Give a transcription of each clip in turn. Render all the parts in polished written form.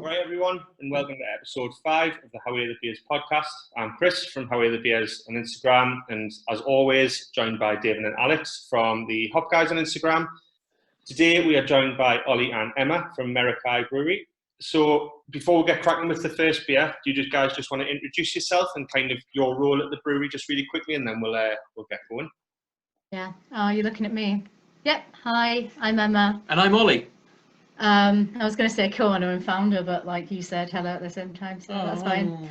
Right, everyone, and welcome to episode 5 of the How Are the Beers podcast. I'm Kris from How Are the Beers on Instagram, and as always, joined by David and Alex from the Hop Guys on Instagram. Today, we are joined by Olly and Emma from Merakai Brewery. So, before we get cracking with the first beer, do you guys just want to introduce yourself and kind of your role at the brewery just really quickly, and then we'll get going? Yeah. Oh, you're looking at me. Yep. Hi, I'm Emma. And I'm Olly. I was going to say co-owner and founder, but like you said, hello at the same time, so that's fine.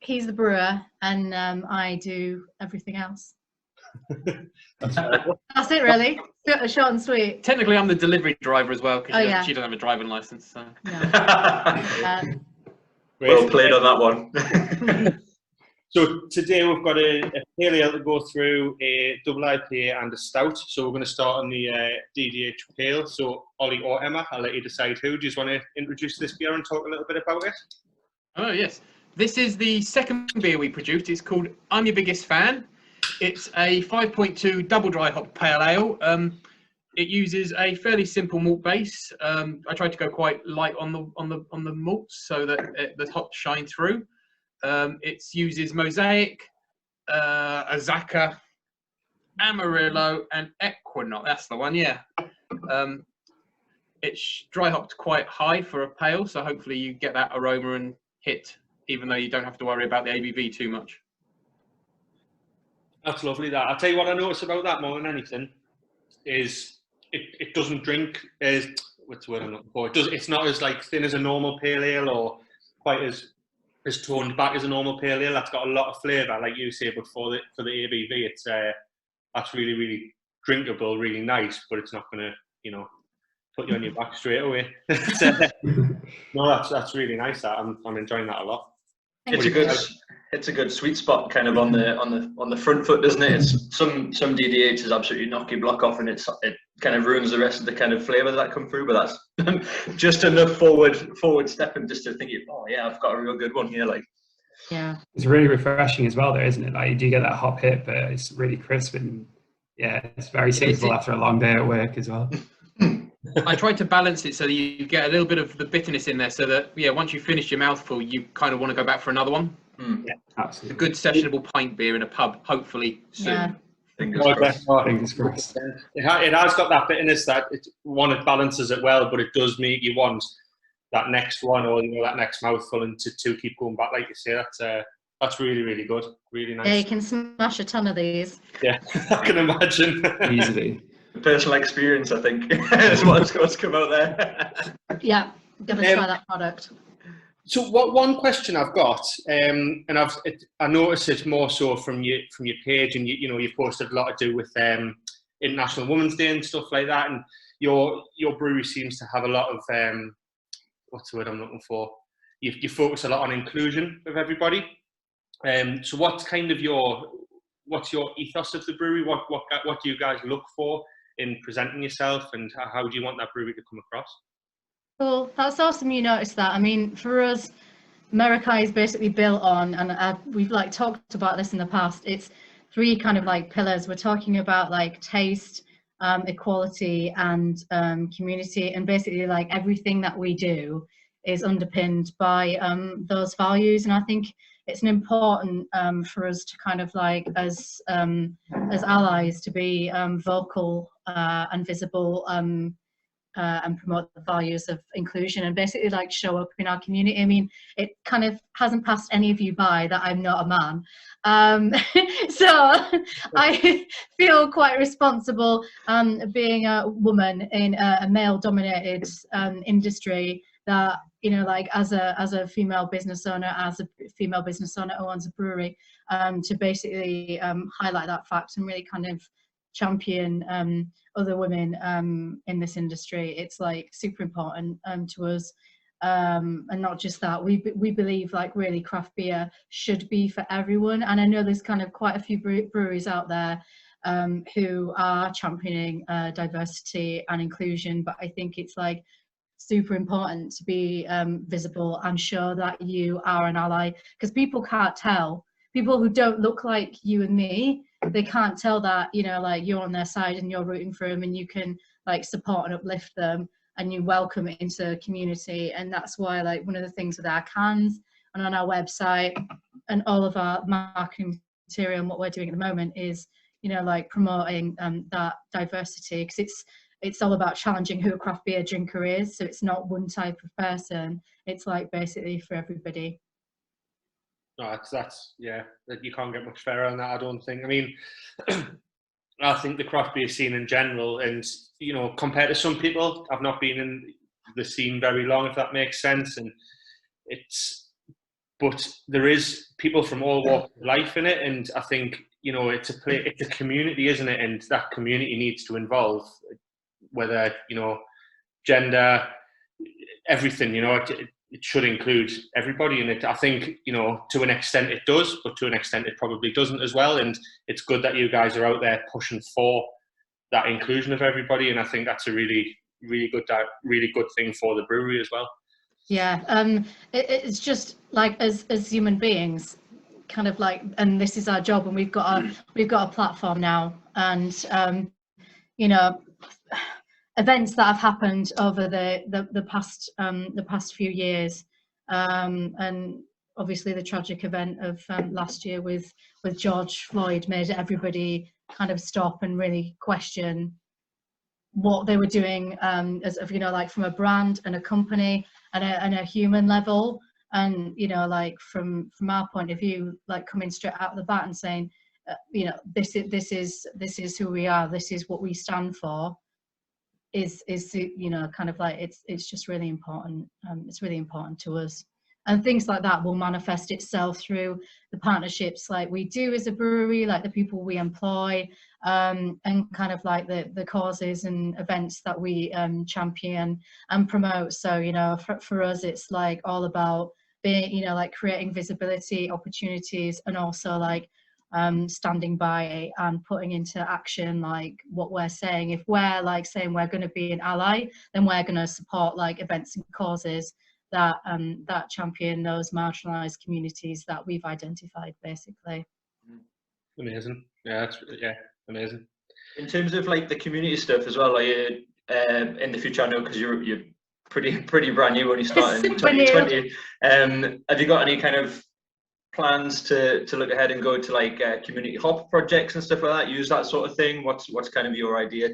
He's the brewer, and I do everything else. That's it, really. Short and sweet. Technically, I'm the delivery driver as well, because she doesn't have a driving license. So. No. Well played on that one. So today we've got a pale ale to go through, a double IPA and a stout. So we're going to start on the DDH pale. So Olly or Emma, I'll let you decide who. Do you just want to introduce this beer and talk a little bit about it? Oh yes, this is the second beer we produced. It's called I'm Your Biggest Fan. It's a 5.2 double dry hop pale ale. It uses a fairly simple malt base. I tried to go quite light on the malts so that the hops shine through. It uses Mosaic, Azaka, Amarillo, and Equinox. That's the one, yeah. It's dry hopped quite high for a pale, so hopefully you get that aroma and hit, even though you don't have to worry about the ABV too much. That's lovely. That I'll tell you what I notice about that more than anything is it doesn't drink as what's the word I'm looking for? It's not as like thin as a normal pale ale or quite as toned back as a normal pale ale. That's got a lot of flavour, like you say, but for the ABV, it's that's really drinkable, really nice, but it's not going to put you on your back straight away. No, that's really nice. I'm enjoying that a lot. It's a good sweet spot, kind of on the front foot, doesn't it? It's some DDHs absolutely knock your block off, and it kind of ruins the rest of the kind of flavour that come through. But that's just enough forward stepping just to think, oh yeah, I've got a real good one here. Like, yeah, it's really refreshing as well, though, isn't it? Like you do get that hop hit, but it's really crisp and yeah, it's very suitable after a long day at work as well. I tried to balance it so that you get a little bit of the bitterness in there, so that once you finish your mouthful, you kind of want to go back for another one. Yeah, absolutely. A good sessionable pint beer in a pub, hopefully soon. Yeah. Fingers crossed. It has got that bitterness that it balances it well, but it does make you want that next one or that next mouthful and to keep going back, like you say. That's really good, really nice. Yeah, you can smash a ton of these. Yeah, I can imagine. Easily. Personal experience, I think, is what's come out there. Yeah, gotta try that product. So one question I've got, and I noticed it more so from your page, and you've posted a lot to do with International Women's Day and stuff like that, and your brewery seems to have a lot of what's the word I'm looking for? You focus a lot on inclusion of everybody. So what's your ethos of the brewery? What do you guys look for in presenting yourself, and how do you want that brewery to come across? Cool, that's awesome you noticed that. I mean, for us, Merakai is basically built on, and we've talked about this in the past, it's 3 kind of pillars. We're talking about taste, equality, and community, and basically everything that we do is underpinned by those values. And I think it's an important for us to kind of as allies to be vocal and visible and promote the values of inclusion and basically show up in our community. I mean, it kind of hasn't passed any of you by that I'm not a man. So I feel quite responsible being a woman in a male dominated industry that, as a female business owner who owns a brewery, to basically highlight that fact and really kind of champion other women in this industry. It's super important to us, and not just that. We believe really craft beer should be for everyone, and I know there's kind of quite a few breweries out there who are championing diversity and inclusion, but I think it's super important to be visible and show that you are an ally, because people can't tell. People who don't look like you and me, they can't tell that, you're on their side and you're rooting for them and you can support and uplift them. and you welcome it into the community. And that's why, like, one of the things with our cans and on our website and all of our marketing material and what we're doing at the moment is, you know, like promoting that diversity, because it's all about challenging who a craft beer drinker is. So it's not one type of person. It's like basically for everybody. No, that's yeah, you can't get much fairer on that, I don't think. I mean, I think the craft beer scene in general, and, you know, compared to some people, I've not been in the scene very long, if that makes sense. And but there is people from all walks of life in it, and I think, you know, it's a community, isn't it? And that community needs to involve, whether, you know, gender, everything, you know, it should include everybody in it. I think, you know, to an extent it does, but to an extent it probably doesn't as well. And it's good that you guys are out there pushing for that inclusion of everybody. And I think that's a really, really good thing for the brewery as well. Yeah, it's just like as human beings, kind of like, and this is our job, and we've got a platform now, and you know, events that have happened over the past few years, and obviously the tragic event of last year with George Floyd made everybody kind of stop and really question what they were doing, as of, you know, like from a brand and a company and a human level. And, you know, like from our point of view, like coming straight out of the bat and saying, you know, this is who we are, this is what we stand for, is you know, kind of like it's just really important. It's really important to us. And things like that will manifest itself through the partnerships like we do as a brewery, like the people we employ, and kind of like the causes and events that we champion and promote. So, you know, for us, it's like all about being, you know, like creating visibility, opportunities, and also like standing by and putting into action like what we're saying. If we're like saying we're going to be an ally, then we're going to support like events and causes that champion those marginalized communities that we've identified, basically. Amazing. Yeah, amazing. In terms of like the community stuff as well, like in the future, I know because you're pretty brand new when you started in 2020. Have you got any kind of plans to look ahead and go to like community hop projects and stuff like that? Use that sort of thing. What's kind of your idea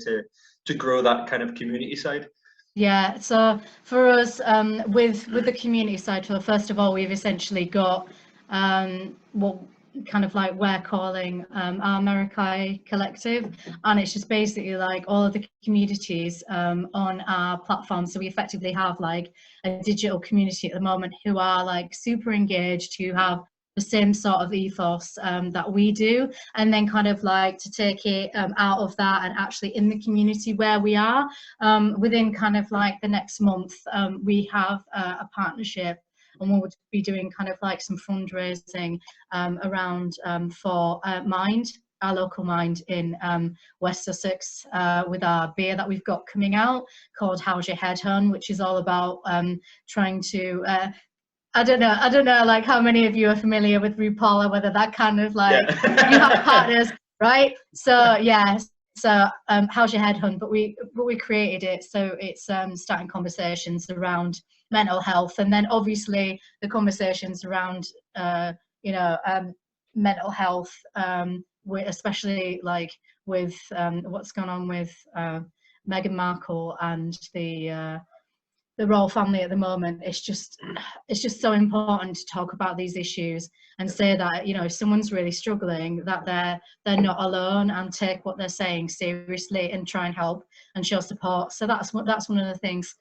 to grow that kind of community side? Yeah, so for us, with the community side, well, first of all, we've essentially got what kind of like we're calling our Merakai Collective, and it's just basically like all of the communities on our platform. So we effectively have like a digital community at the moment who are like super engaged, who have the same sort of ethos that we do, and then kind of like to take it out of that and actually in the community where we are. Within kind of like the next month, we have a partnership, and we'll be doing kind of like some fundraising around for Mind, our local Mind in West Sussex, with our beer that we've got coming out called How's Your Head Hun, which is all about trying to I don't know like how many of you are familiar with RuPaul, or whether that kind of like you have partners, right? So yeah, so How's Your Head Hun, but we created it so it's starting conversations around mental health, and then obviously the conversations around you know, mental health, especially like with what's going on with Meghan Markle and the royal family at the moment. It's just so important to talk about these issues and say that, you know, if someone's really struggling, that they're not alone, and take what they're saying seriously and try and help and show support. So that's one of the things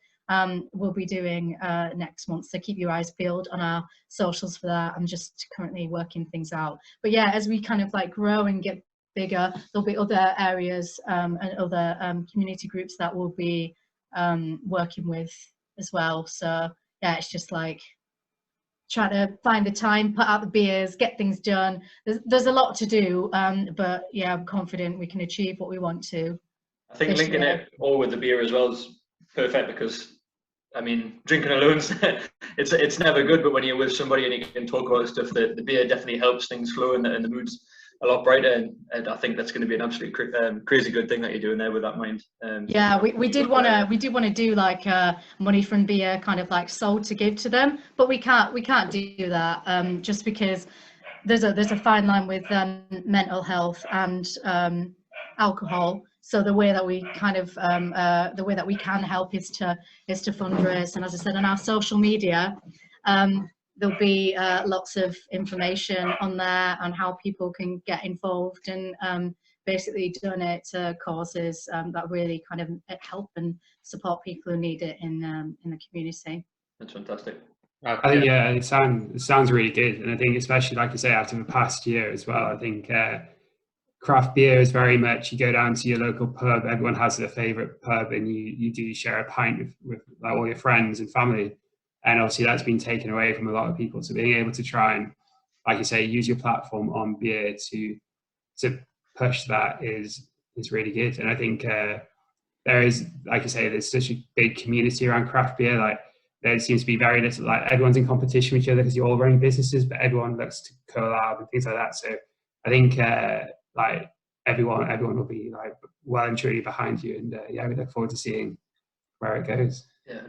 we'll be doing next month. So keep your eyes peeled on our socials for that. I'm just currently working things out. But yeah, as we kind of like grow and get bigger, there'll be other areas and other community groups that we'll be working with as well. So yeah, it's just like trying to find the time, put out the beers, get things done. There's a lot to do, but yeah, I'm confident we can achieve what we want to. I think linking it all with the beer as well is perfect, because I mean, drinking alone, it's never good, but when you're with somebody and you can talk about stuff, the beer definitely helps things flow and the mood's a lot brighter, and I think that's going to be an absolutely crazy good thing that you're doing there with that mind. Yeah, we did want to do like money from beer kind of like sold to give to them, but we can't do that just because there's a fine line with mental health and alcohol. So the way that we kind of the way that we can help is to fundraise, and as I said, on our social media there'll be lots of information on there on how people can get involved and basically donate to causes that really kind of help and support people who need it in the community. That's fantastic. I think it sounds really good, and I think especially like you say after the past year as well. I think craft beer is very much you go down to your local pub. Everyone has their favourite pub, and you do share a pint with like all your friends and family. And obviously that's been taken away from a lot of people. So being able to try and, like you say, use your platform on beer to push that is really good. And I think there is, like you say, there's such a big community around craft beer. Like there seems to be very little, like everyone's in competition with each other because you're all running businesses, but everyone looks to collab and things like that. So I think like everyone will be like well and truly behind you. And yeah, we look forward to seeing where it goes.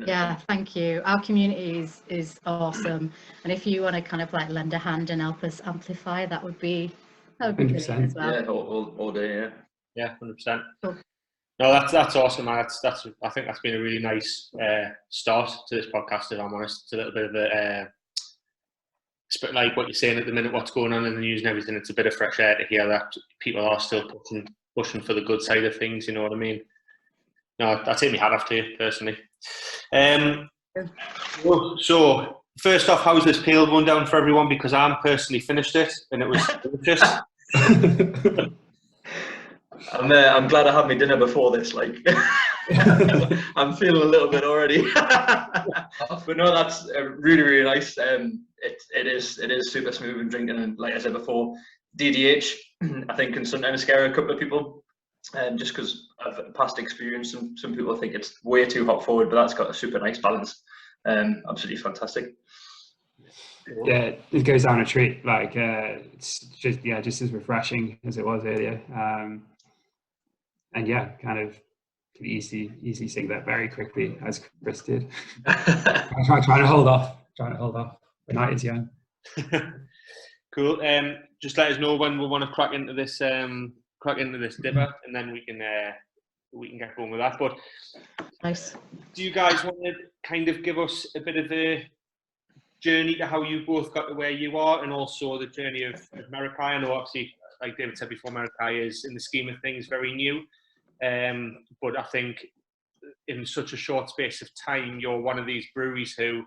Yeah, thank you. Our community is awesome, and if you want to kind of like lend a hand and help us amplify, that would be brilliant as well. Yeah, all day. Yeah, 100%. Cool. No, that's awesome, man. That's I think that's been a really nice start to this podcast. If I'm honest, it's a little bit of a like what you're saying at the minute, what's going on in the news and everything. It's a bit of fresh air to hear that people are still pushing for the good side of things. You know what I mean? No, I take my hat off to you personally. So first off, how's this pale going down for everyone? Because I'm personally finished it and it was delicious. I'm glad I had my dinner before this. Like, I'm feeling a little bit already. But no, that's really, really nice. It is super smooth and drinking, and like I said before, DDH I think can sometimes scare a couple of people. Just because of past experience, and some people think it's way too hop forward, but that's got a super nice balance. Absolutely fantastic. Yeah, it goes down a treat. Like it's just as refreshing as it was earlier. And yeah, kind of could easily sink that very quickly, as Kris did. I'm trying to hold off. The night is young. Cool. Just let us know when we want to crack into this dipper, and then we can get going with that. But nice. Do you guys want to kind of give us a bit of a journey to how you both got to where you are, and also the journey of Merakai? I know obviously, like David said before, Merakai is in the scheme of things very new, but I think in such a short space of time, you're one of these breweries who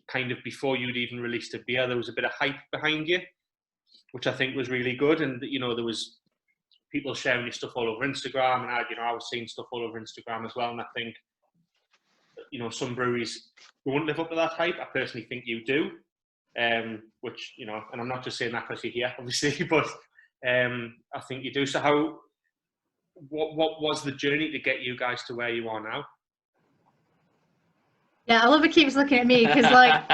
kind of before you'd even released a beer, there was a bit of hype behind you, which I think was really good. And you know, there was people sharing your stuff all over Instagram, and I was seeing stuff all over Instagram as well. And I think, you know, some breweries won't live up to that hype. I personally think you do, which, you know, and I'm not just saying that because you're here, obviously, but I think you do. So what was the journey to get you guys to where you are now? Yeah, Oliver keeps looking at me because like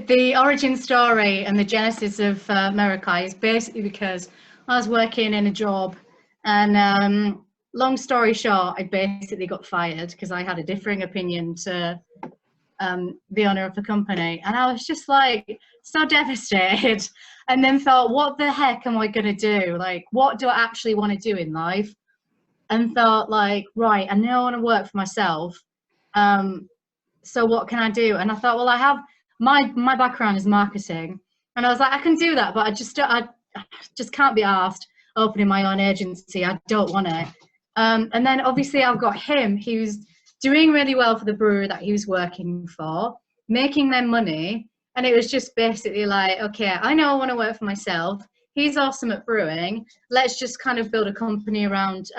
the origin story and the genesis of Merakai is basically because I was working in a job, and long story short, I basically got fired because I had a differing opinion to the owner of the company, and I was just like so devastated, and then thought, what the heck am I going to do? Like, what do I actually want to do in life? And thought like, right, I know I want to work for myself. So what can I do? And I thought, well, I have my background is marketing, and I was like, I can do that, but I just can't be asked opening my own agency. I don't want it. And then obviously I've got him. He was doing really well for the brewery that he was working for, making them money. And it was just basically like, okay, I know I want to work for myself. He's awesome at brewing. Let's just kind of build a company around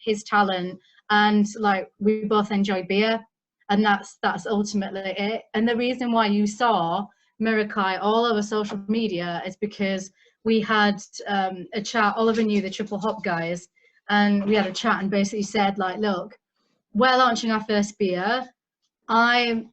his talent. And like, we both enjoy beer. And that's ultimately it. And the reason why you saw Merakai all over social media is because we had a chat. Oliver knew the Triple Hop guys, and we had a chat and basically said like, look, we're launching our first beer. I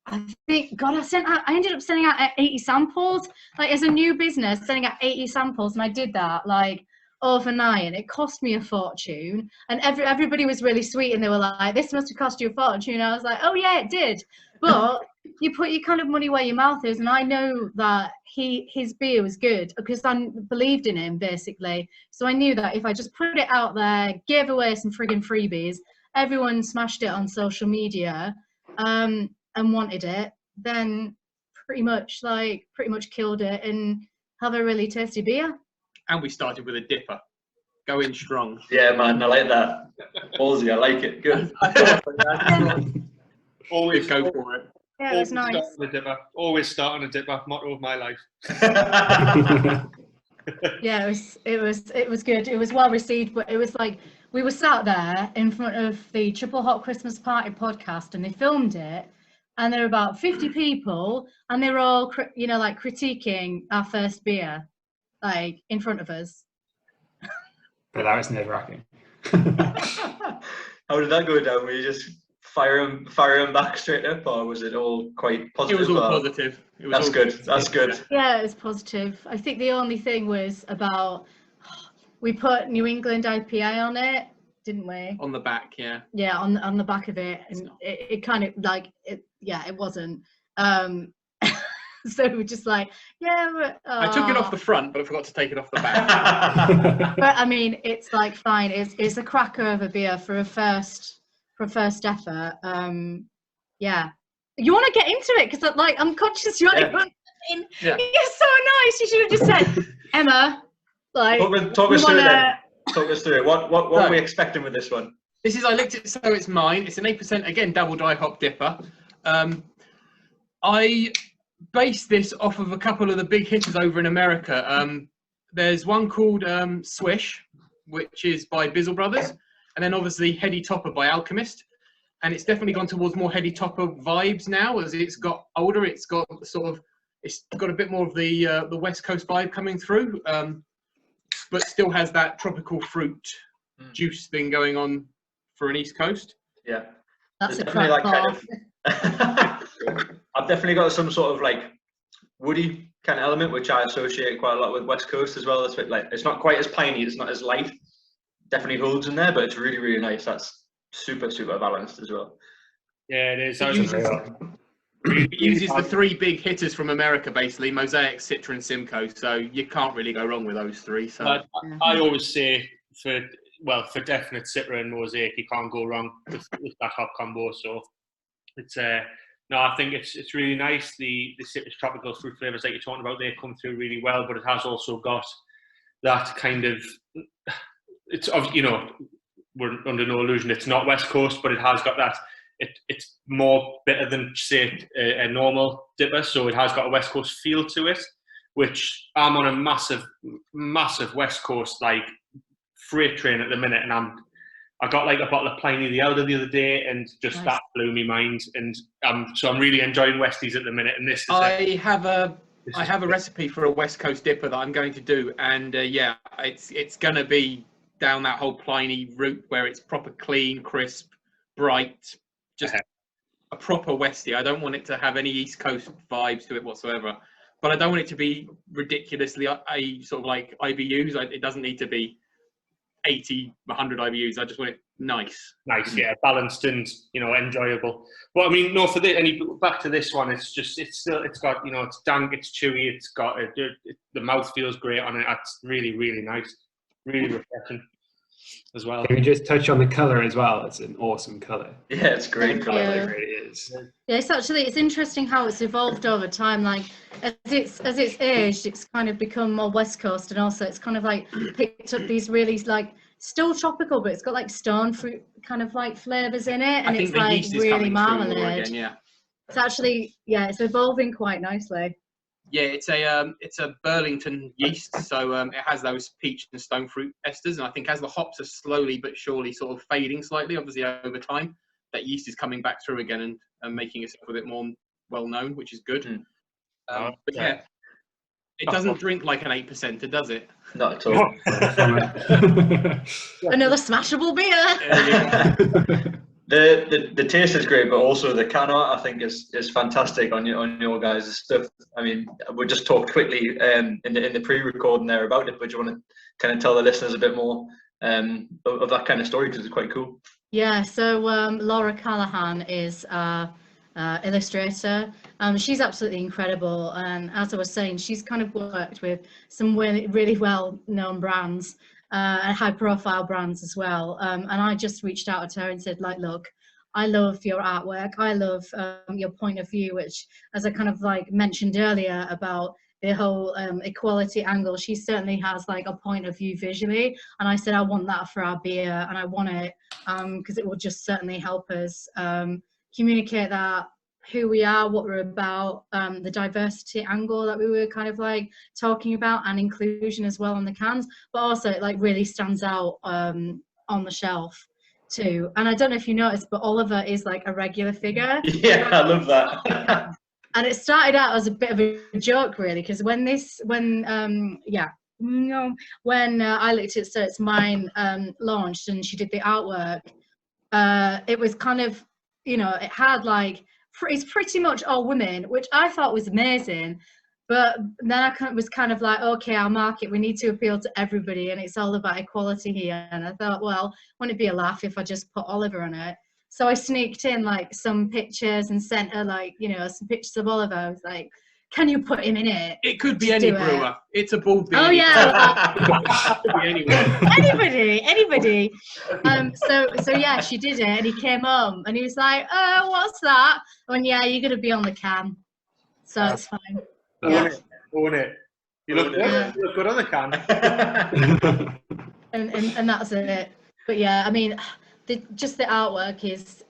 I think, God, I ended up sending out 80 samples. Like, as a new business, sending out 80 samples, and I did that like overnight, and it cost me a fortune. And everybody was really sweet, and they were like, "This must have cost you a fortune." And I was like, "Oh yeah, it did." But you put your kind of money where your mouth is, and I know that his beer was good because I believed in him basically. So I knew that if I just put it out there, gave away some friggin' freebies, everyone smashed it on social media, and wanted it, then pretty much killed it and have a really tasty beer. And we started with a dipper. Go in strong. Yeah, man, I like that. Ballsy, I like it. Good. Always go for it. Yeah, it was nice. Always start on a dipper. Motto of my life. Yeah, it was good. It was well received, but it was like we were sat there in front of the Triple Hot Christmas Party podcast, and they filmed it, and there were about 50 people, and they were all like critiquing our first beer, like in front of us. But that was nerve-wracking. How did that go down? Were you just fire him back straight up, or was it all quite positive? It was all positive. That's good. That's good. Yeah, it was positive. I think the only thing was about we put New England IPA on it, didn't we? On the back, yeah. Yeah, on the back of it, and it kind of like it. Yeah, it wasn't. So we were just like, yeah. I took it off the front, but I forgot to take it off the back. But I mean, it's like fine. It's a cracker of a beer for a first effort. Yeah. You want to get into it because I'm conscious you're Yeah. You're so nice. You should have just said, Emma, like talk us through it then. Talk us through it. What are we expecting with this one? This is, I licked it so it's mine. It's an 8%, again, double dry hop dipper. I based this off of a couple of the big hitters over in America. There's one called Swish, which is by Bizzle Brothers, and then obviously Heady Topper by Alchemist. And it's definitely gone towards more Heady Topper vibes now as it's got older. It's got a bit more of the West Coast vibe coming through, but still has that tropical fruit juice thing going on for an East Coast. Yeah, that's there's a crack kind of. I've definitely got some sort of like woody kind of element, which I associate quite a lot with West Coast as well. It's not quite as piney, it's not as light. Definitely holds in there, but it's really, really nice. That's super, super balanced as well. Yeah, it is. It uses the three big hitters from America, basically, Mosaic, Citra, and Simcoe. So you can't really go wrong with those three. So I always say for definite Citra and Mosaic, you can't go wrong with that hop combo. So it's no, I think it's really nice. The citrus tropical fruit flavors that you're talking about, they come through really well, but it has also got that kind of, it's, we're under no illusion it's not West Coast, but it has got that, it's more bitter than, say, a normal dipper, so it has got a West Coast feel to it, which I'm on a massive West Coast like freight train at the minute, and I got like a bottle of Pliny the Elder the other day, and just that blew me mind. And so I'm really enjoying Westies at the minute. And this is I have a recipe for a West Coast dipper that I'm going to do, and it's going to be down that whole Pliny route where it's proper clean, crisp, bright, just a proper Westie. I don't want it to have any East Coast vibes to it whatsoever, but I don't want it to be ridiculously sort of like IBUs. It doesn't need to be 80, 100 IBUs. I just want it nice, yeah, balanced and enjoyable. But I mean, no, for back to this one, it's got it's dank, it's chewy, it's got the mouth feels great on it. It's really, really nice, really refreshing as well. Can we just touch on the color as well? It's an awesome color. Yeah, it's great color. It really is. Yeah, it's interesting how it's evolved over time. Like as it's aged, it's kind of become more West Coast, and also it's kind of like picked up these really like still tropical, but it's got like stone fruit kind of like flavors in it, and it's like really marmalade. Again, it's actually it's evolving quite nicely. Yeah, it's a Burlington yeast, so it has those peach and stone fruit esters, and I think as the hops are slowly but surely sort of fading slightly, obviously over time, that yeast is coming back through again and making itself a bit more well known, which is good. But yeah, it doesn't drink like an 8%, does it? Not at all. Another smashable beer. The taste is great, but also the can art I think is fantastic on your guys' stuff. I mean, we just talked quickly in the pre-recording there about it, but do you want to kind of tell the listeners a bit more of that kind of story, because it's quite cool? Yeah, so Laura Callahan is illustrator. She's absolutely incredible, and as I was saying, she's kind of worked with some really, really well-known brands and high-profile brands as well. And I just reached out to her and said, like, look, I love your artwork. I love your point of view, which, as I kind of like mentioned earlier about the whole equality angle, she certainly has like a point of view visually. And I said, I want that for our beer, and I want it because it will just certainly help us communicate that who we are, what we're about, the diversity angle that we were kind of like talking about, and inclusion as well on the cans, but also it like really stands out on the shelf too. And I don't know if you noticed, but Oliver is like a regular figure. Yeah, I love that. And it started out as a bit of a joke, really, because when I looked at So It's Mine launched and she did the artwork, it was kind of, you know, it had like, it's pretty much all women, which I thought was amazing. But then I was kind of like, okay, our market, we need to appeal to everybody, and it's all about equality here. And I thought, well, wouldn't it be a laugh if I just put Oliver on it? So I sneaked in like some pictures and sent her like, you know, some pictures of Oliver. I was like, can you put him in it? It could be any brewer. It's a bold beer. Oh yeah. Anybody. Anybody. So yeah, she did it, and he came home and he was like, oh, what's that? And yeah, you're gonna be on the can. So it's fine. Yeah. Own it. You look good. Yeah. You look good on the can. and that's it. But yeah, I mean, the artwork it's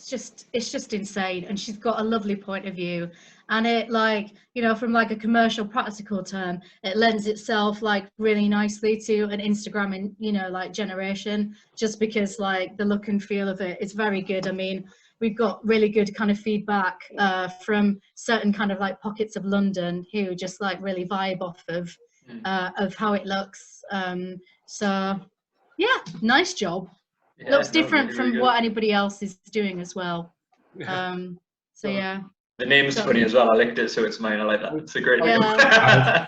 just insane, and she's got a lovely point of view, and it, like, you know, from like a commercial practical term, it lends itself like really nicely to an Instagram and, you know, like generation, just because like the look and feel of it is very good. I mean, we've got really good kind of feedback from certain kind of like pockets of London who just like really vibe off of how it looks. So yeah, nice job. Yeah, looks different really, from what anybody else is doing as well. So yeah. The name's funny as well. I liked it, So It's Mine. I like that. It's a great name. I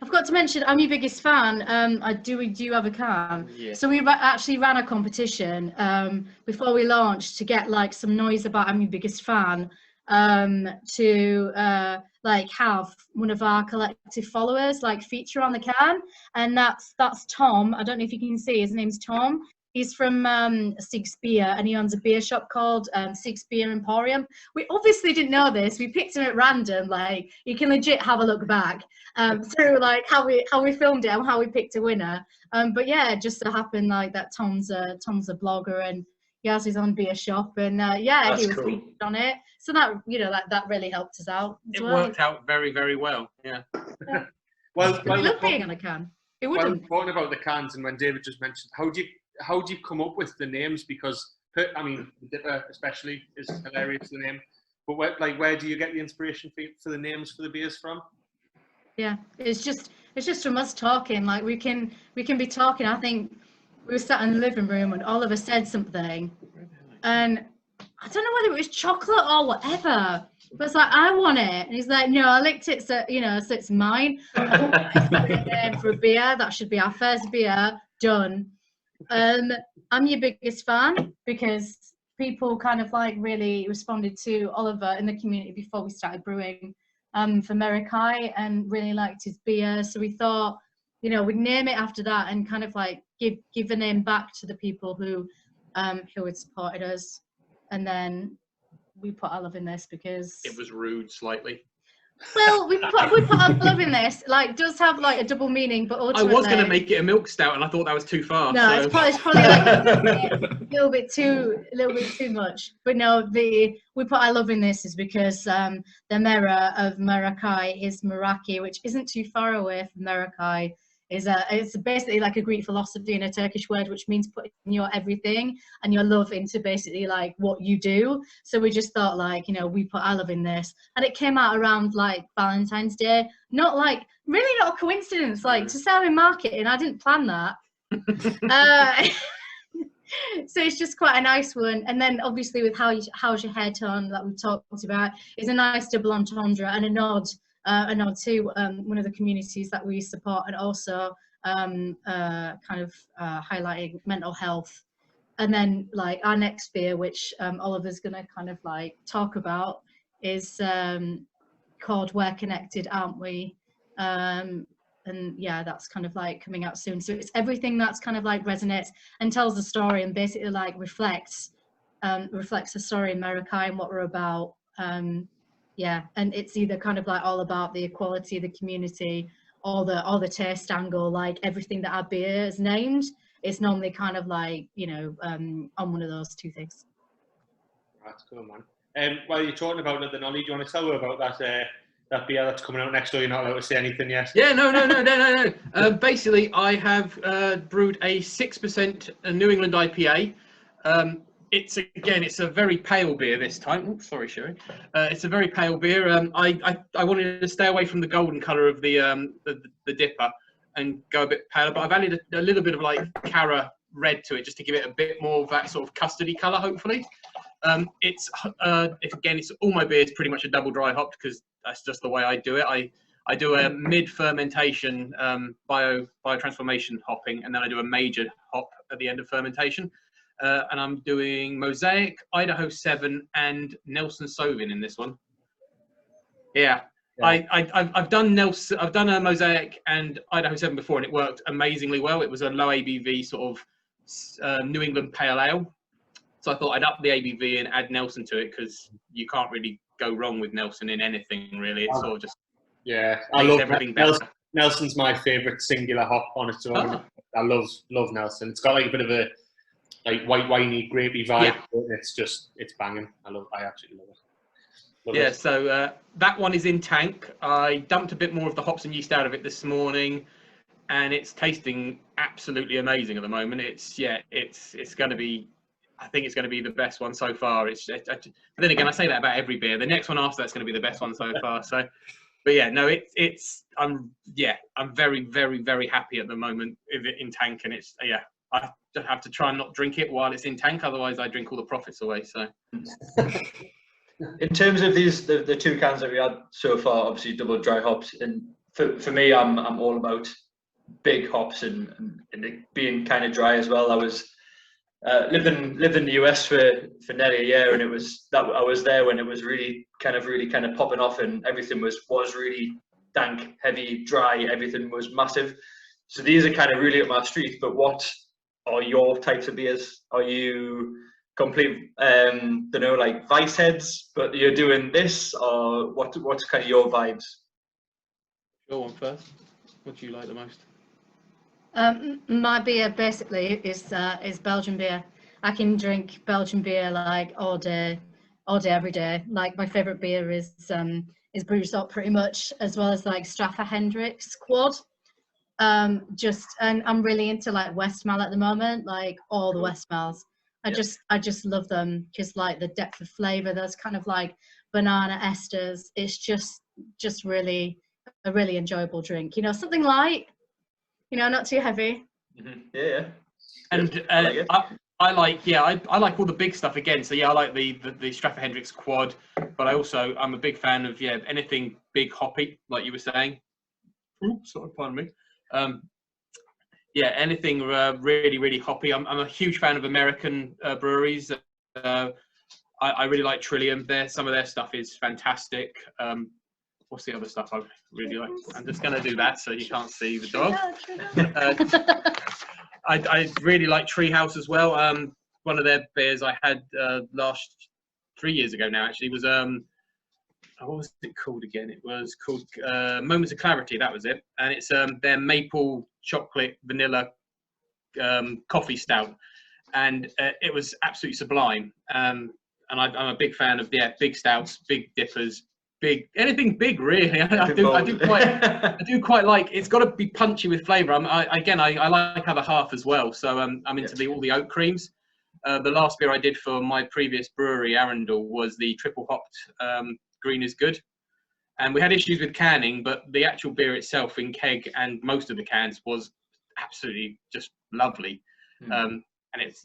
forgot to mention, I'm your biggest fan. We do have a can. Yeah. So we actually ran a competition before we launched to get like some noise about I'm your biggest fan, to like have one of our collective followers like feature on the can, and that's Tom. I don't know if you can see, his name's Tom. He's from Sig's Beer, and he owns a beer shop called Sig's Beer Emporium. We obviously didn't know this. We picked him at random. Like, you can legit have a look back through like how we filmed it and how we picked a winner. But yeah, it just so happened like that Tom's a blogger, and he has his own beer shop, and yeah, that's he was featured on it. So that, you know, that really helped us out. It worked out very, very well. Yeah. well, we love being on a can. It wouldn't. Well, talking about the cans, and when David just mentioned, how do you come up with the names? Because I mean, Dipper especially is hilarious, the name. But where do you get the inspiration for the names for the beers from? Yeah, it's just from us talking. Like, we can be talking. I think we were sat in the living room and Oliver said something, and I don't know whether it was chocolate or whatever, but it's like, I want it, and he's like, no, I licked it, so, you know, so it's mine. For a beer, that should be our first beer. Done. I'm your biggest fan because people kind of like really responded to Oliver in the community before we started brewing for Merakai, and really liked his beer. So we thought, you know, we'd name it after that and kind of like give a name back to the people who had supported us. And then we put our love in this because it was rude slightly. Well, we put our love in this. Like, does have like a double meaning, but ultimately, I was going to make it a milk stout, and I thought that was too far. No, so. it's probably like a little bit too much. But no, we put our love in this is because the Mera of Merakai is Meraki, which isn't too far away from Merakai. It's basically like a Greek philosophy and a Turkish word, which means putting your everything and your love into basically like what you do. So we just thought, like, you know, we put our love in this, and it came out around like Valentine's Day. Not a coincidence. Like, to sell in marketing, I didn't plan that. So it's just quite a nice one. And then obviously with how's your hair tone that we've talked about is a nice double entendre and a nod to one of the communities that we support, and also highlighting mental health. And then like our next beer, which Oliver's going to kind of like talk about, is called We're Connected, Aren't We? And yeah, that's kind of like coming out soon. So it's everything that's kind of like resonates and tells the story, and basically like reflects the story in Merakai and what we're about. Yeah, and it's either kind of like all about the equality of the community or the taste angle, like everything that our beer is named. It's normally kind of like, you know, on one of those two things. That's cool, man. While you're talking about it, then Ollie, do you want to tell her about that beer that's coming out next door? You're not allowed to say anything yet. Yeah, no. Basically, I have brewed a 6% New England IPA. It's a very pale beer this time. Oops, sorry, Sherry. It's a very pale beer. I wanted to stay away from the golden colour of the dipper and go a bit paler, but I've added a little bit of like Cara red to it just to give it a bit more of that sort of custardy colour, hopefully. It's all my beer is pretty much a double dry hopped because that's just the way I do it. I do a mid fermentation biotransformation hopping, and then I do a major hop at the end of fermentation. And I'm doing Mosaic, Idaho 7, and Nelson Sauvin in this one. Yeah. I've done Nelson. I've done a Mosaic and Idaho 7 before, and it worked amazingly well. It was a low ABV sort of New England pale ale. So I thought I'd up the ABV and add Nelson to it because you can't really go wrong with Nelson in anything, really. It's sort of just I love everything better. Nelson's my favourite singular hop on its own. Oh. I love Nelson. It's got like a bit of a like white winey grapey vibe. Yeah. It's banging. I absolutely love it. So that one is in tank. I dumped a bit more of the hops and yeast out of it this morning, and it's tasting absolutely amazing at the moment. It's going to be. I think it's going to be the best one so far. But then again, I say that about every beer. The next one after that's going to be the best one so far. So, but yeah, no, I'm very, very, very happy at the moment in tank, and I just have to try and not drink it while it's in tank. Otherwise, I drink all the profits away. So, in terms of the two cans that we had so far, obviously double dry hops, and for me, I'm all about big hops and it being kind of dry as well. I was lived in the US for nearly a year, and I was there when it was really kind of popping off, and everything was really dank, heavy, dry. Everything was massive. So these are kind of really up my street. But what are your types of beers? Are you complete, like vice heads, but you're doing this, or what's kind of your vibes? Go on first. What do you like the most? My beer basically is Belgian beer. I can drink Belgian beer like all day, every day. Like my favorite beer is Brewers Up pretty much, as well as like Straffa Hendricks Quad. And I'm really into like Westmalle at the moment, like all the Westmalles. I just love them, just like the depth of flavor, those kind of like banana esters. It's just really a really enjoyable drink. You know, something light, you know, not too heavy. Mm-hmm. Yeah. And I like all the big stuff again. So yeah, I like the Straffa Hendricks Quad, but I'm a big fan of anything big hoppy, like you were saying. Oops, sorry, pardon me. Anything really, really hoppy. I'm a huge fan of American breweries. I really like Trillium. Some of their stuff is fantastic. What's the other stuff I really like? I'm just going to do that so you can't see the dog. I really like Treehouse as well. One of their beers I had 3 years ago now actually was what was it called again? It was called Moments of Clarity. That was it, and it's their maple chocolate vanilla coffee stout, and it was absolutely sublime. And I'm a big fan of big stouts, big dippers, anything big really. I do quite like. It's got to be punchy with flavour. I like other half as well. So I'm into all the oat creams. The last beer I did for my previous brewery, Arundel, was the triple hopped Green is Good, and we had issues with canning, but the actual beer itself in keg and most of the cans was absolutely just lovely. And it's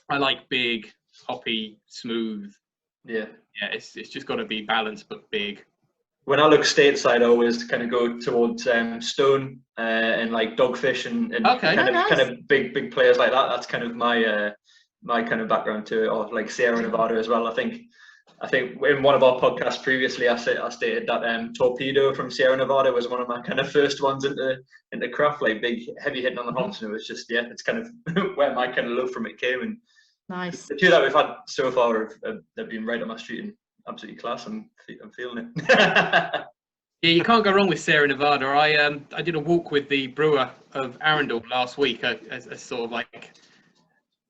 I like big, hoppy, smooth. Yeah. Yeah, it's just got to be balanced but big. When I look stateside, I always kind of go towards Stone and like Dogfish and Okay. kind of big players like that. That's kind of my my kind of background to it, or like Sierra Nevada as well. I think in one of our podcasts previously, I stated that Torpedo from Sierra Nevada was one of my kind of first ones into craft, like big, heavy hitting on the hops, and it was just it's kind of where my kind of love from it came. And Nice. the two that we've had so far have been right on my street and absolutely class. I'm feeling it. Yeah, you can't go wrong with Sierra Nevada. I did a walk with the brewer of Arundel last week, a sort of like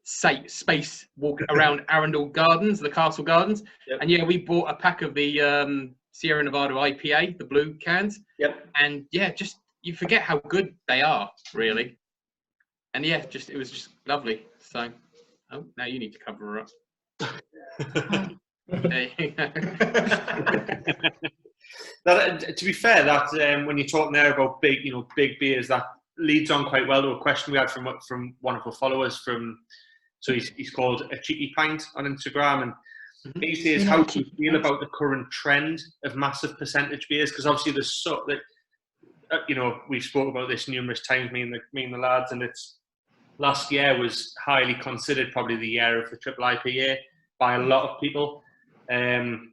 space walk around Arundel Gardens, the Castle Gardens. Yep. And yeah, we bought a pack of the Sierra Nevada IPA, the blue cans. Yep. And yeah, just you forget how good they are, really. And yeah, it was just lovely. So, now you need to cover her up. There you go. To be fair, that when you're talking there about big beers, that leads on quite well to a question we had from one of our followers. So he's called a cheeky pint on Instagram, and he says, "How do you feel about the current trend of massive percentage beers? Because obviously there's we've spoke about this numerous times, me and the lads, and it's last year was highly considered probably the year of the triple IPA by a lot of people, and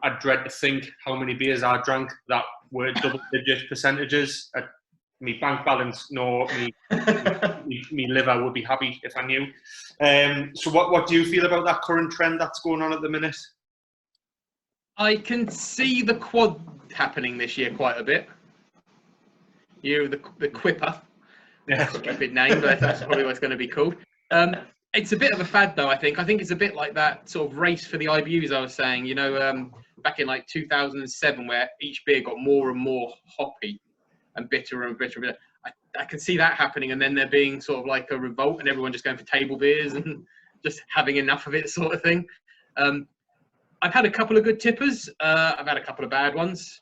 I dread to think how many beers I drank that were double-digit percentages. Me bank balance, me liver would be happy if I knew. So what do you feel about that current trend that's going on at the minute? I can see the quad happening this year quite a bit. The Quipper. Yeah. Stupid name, but that's probably what it's going to be called. It's a bit of a fad, though, I think. I think it's a bit like that sort of race for the IBUs I was saying, back in like 2007, where each beer got more and more hoppy and bitter and bitter. I can see that happening, and then there being sort of like a revolt and everyone just going for table beers and just having enough of it sort of thing. I've had a couple of good tippers. I've had a couple of bad ones.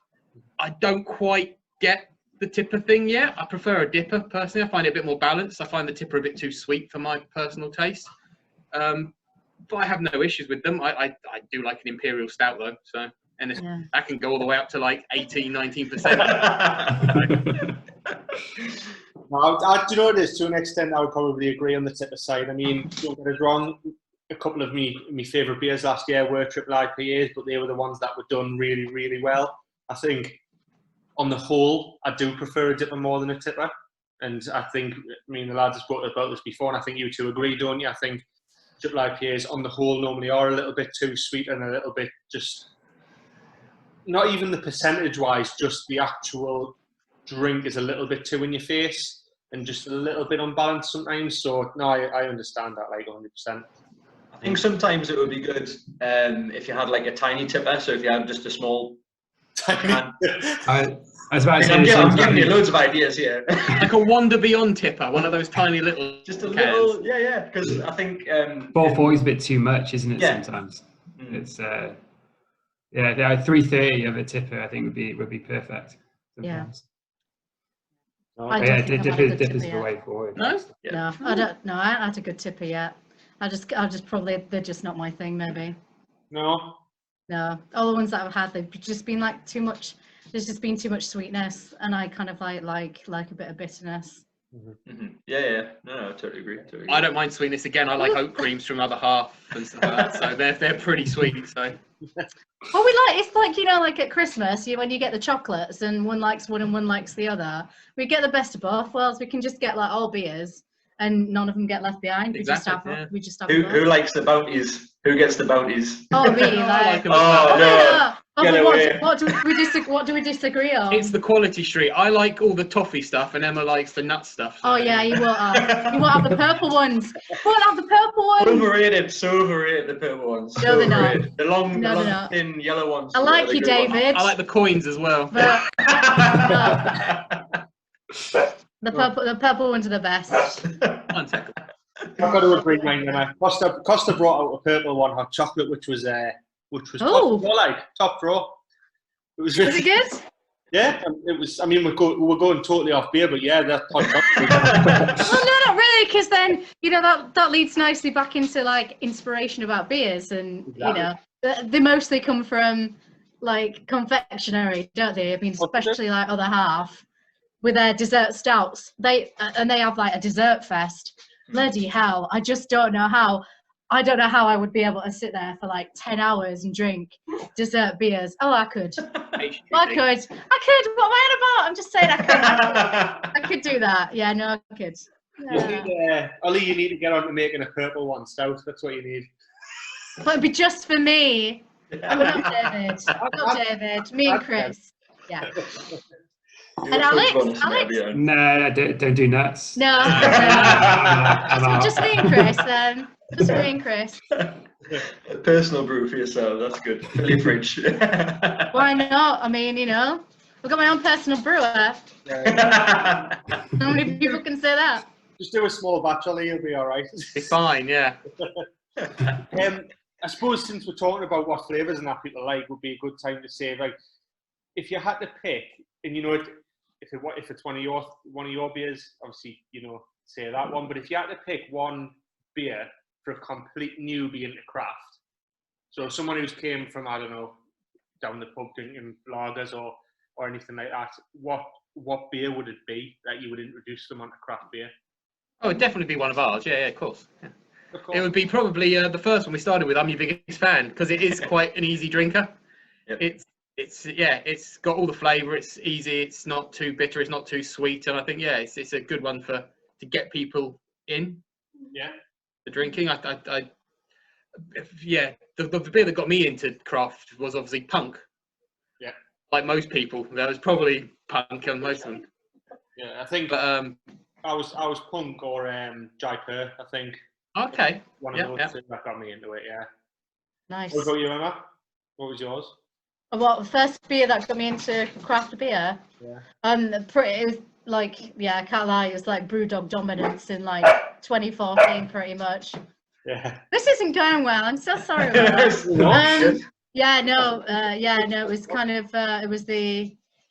I don't quite get the tipper thing yet. I prefer a dipper, personally. I find it a bit more balanced. I find the tipper a bit too sweet for my personal taste. But I have no issues with them. I do like an Imperial Stout, though. So, and that can go all the way up to like 18, 19%. Do you know what it is? To an extent, I would probably agree on the tipper side. I mean, don't get us wrong, a couple of my favourite beers last year were triple IPAs, but they were the ones that were done really, really well. I think on the whole, I do prefer a dipper more than a tipper. And I think, the lads have spoken about this before, and I think you two agree, don't you? I think triple IPAs on the whole normally are a little bit too sweet and a little bit just, not even the percentage-wise, just the actual drink is a little bit too in your face and just a little bit unbalanced sometimes. So, no, I understand that, like, 100%. I think sometimes it would be good if you had like a tiny tipper. So if you had just a small can. I was about to say I'm giving you loads of ideas here. Like a Wander Beyond tipper, one of those tiny little just a cans. little, yeah. Because I think 440 is a bit too much, isn't it? Yeah. Sometimes it's 330 of a tipper. I think would be perfect. Sometimes. Yeah. Dipper's the way forward. No? Yeah. No, I don't. No, I haven't had a good tipper yet. I'll just probably, they're just not my thing, maybe. No, all the ones that I've had, they've just been like too much. There's just been too much sweetness, and I kind of like a bit of bitterness. Mm-hmm. Yeah. No, I totally agree. I don't mind sweetness. Again, I like oat creams from Other Half and stuff like that, so they're pretty sweet. So. Well, it's like, like at Christmas, when you get the chocolates and one likes one and one likes the other. We get the best of both worlds. We can just get like all beers and none of them get left behind. Exactly, We just have who likes the bounties? Who gets the bounties? Oh, me. Like, no. What do we disagree on? It's the quality street. I like all the toffee stuff, and Emma likes the nut stuff. So. Oh yeah, you won't have the purple ones. You won't have the purple ones. Overrated, so overrated. The purple ones. No, so they're not. overrated. The long, thin yellow ones. I like you, David. I like the coins as well. But, the purple ones are the best. One second. I've got to agree, mate. Costa brought out a purple one, hot chocolate, which was top draw. It was really good. Yeah, it was. I mean, we're going totally off beer, but yeah, that hot chocolate. Well, no, not really. because then, you know, that leads nicely back into like inspiration about beers, and you know, they mostly come from like confectionery, don't they? I mean, especially like Other Half with their dessert stouts. They have like a dessert fest. Bloody hell! I just don't know how. I don't know how I would be able to sit there for like 10 hours and drink dessert beers. Oh, I could. I could. What am I on about? I'm just saying I could do that. Yeah, no, I could. Yeah. Ollie, you need to get on to making a purple one stout. That's what you need. But it'd be just for me. I'm not David. Not David. Me and Kris. Yeah. And Alex? No, don't do nuts. No. Just me and Kris then. Just me and Kris. A personal brew for yourself. That's good. Fill your fridge. Why not? I mean, you know, I've got my own personal brewer. How many people can say that? Just do a small batch, Ollie. You'll be all right. Be fine, yeah. I suppose since we're talking about what flavours and that people like, would be a good time to say, like, if you had to pick, and you know, if it's one of your beers, obviously, you know, say that one. But if you had to pick one beer for a complete newbie into craft, so someone who's came from, I don't know, down the pub drinking lagers or anything like that, what beer would it be that you would introduce them onto craft beer? Oh, it'd definitely be one of ours. Yeah, of course. Yeah. It would be probably the first one we started with. I'm your biggest fan, because it is quite an easy drinker. Yep. It's got all the flavour. It's easy. It's not too bitter. It's not too sweet. And I think it's a good one to get people in. Yeah. The drinking. The beer that got me into craft was obviously Punk. Yeah. Like most people, that was probably Punk on most of them. Yeah, I think. But I was Punk or Jaipur, I think. Okay. One of those two that got me into it. Yeah. Nice. What about you, Emma? What was yours? Well, the first beer that got me into craft beer. Yeah. It was like, I can't lie, it was like Brewdog dominance in like 2014, pretty much. Yeah. This isn't going well. I'm so sorry about that. It was kind of it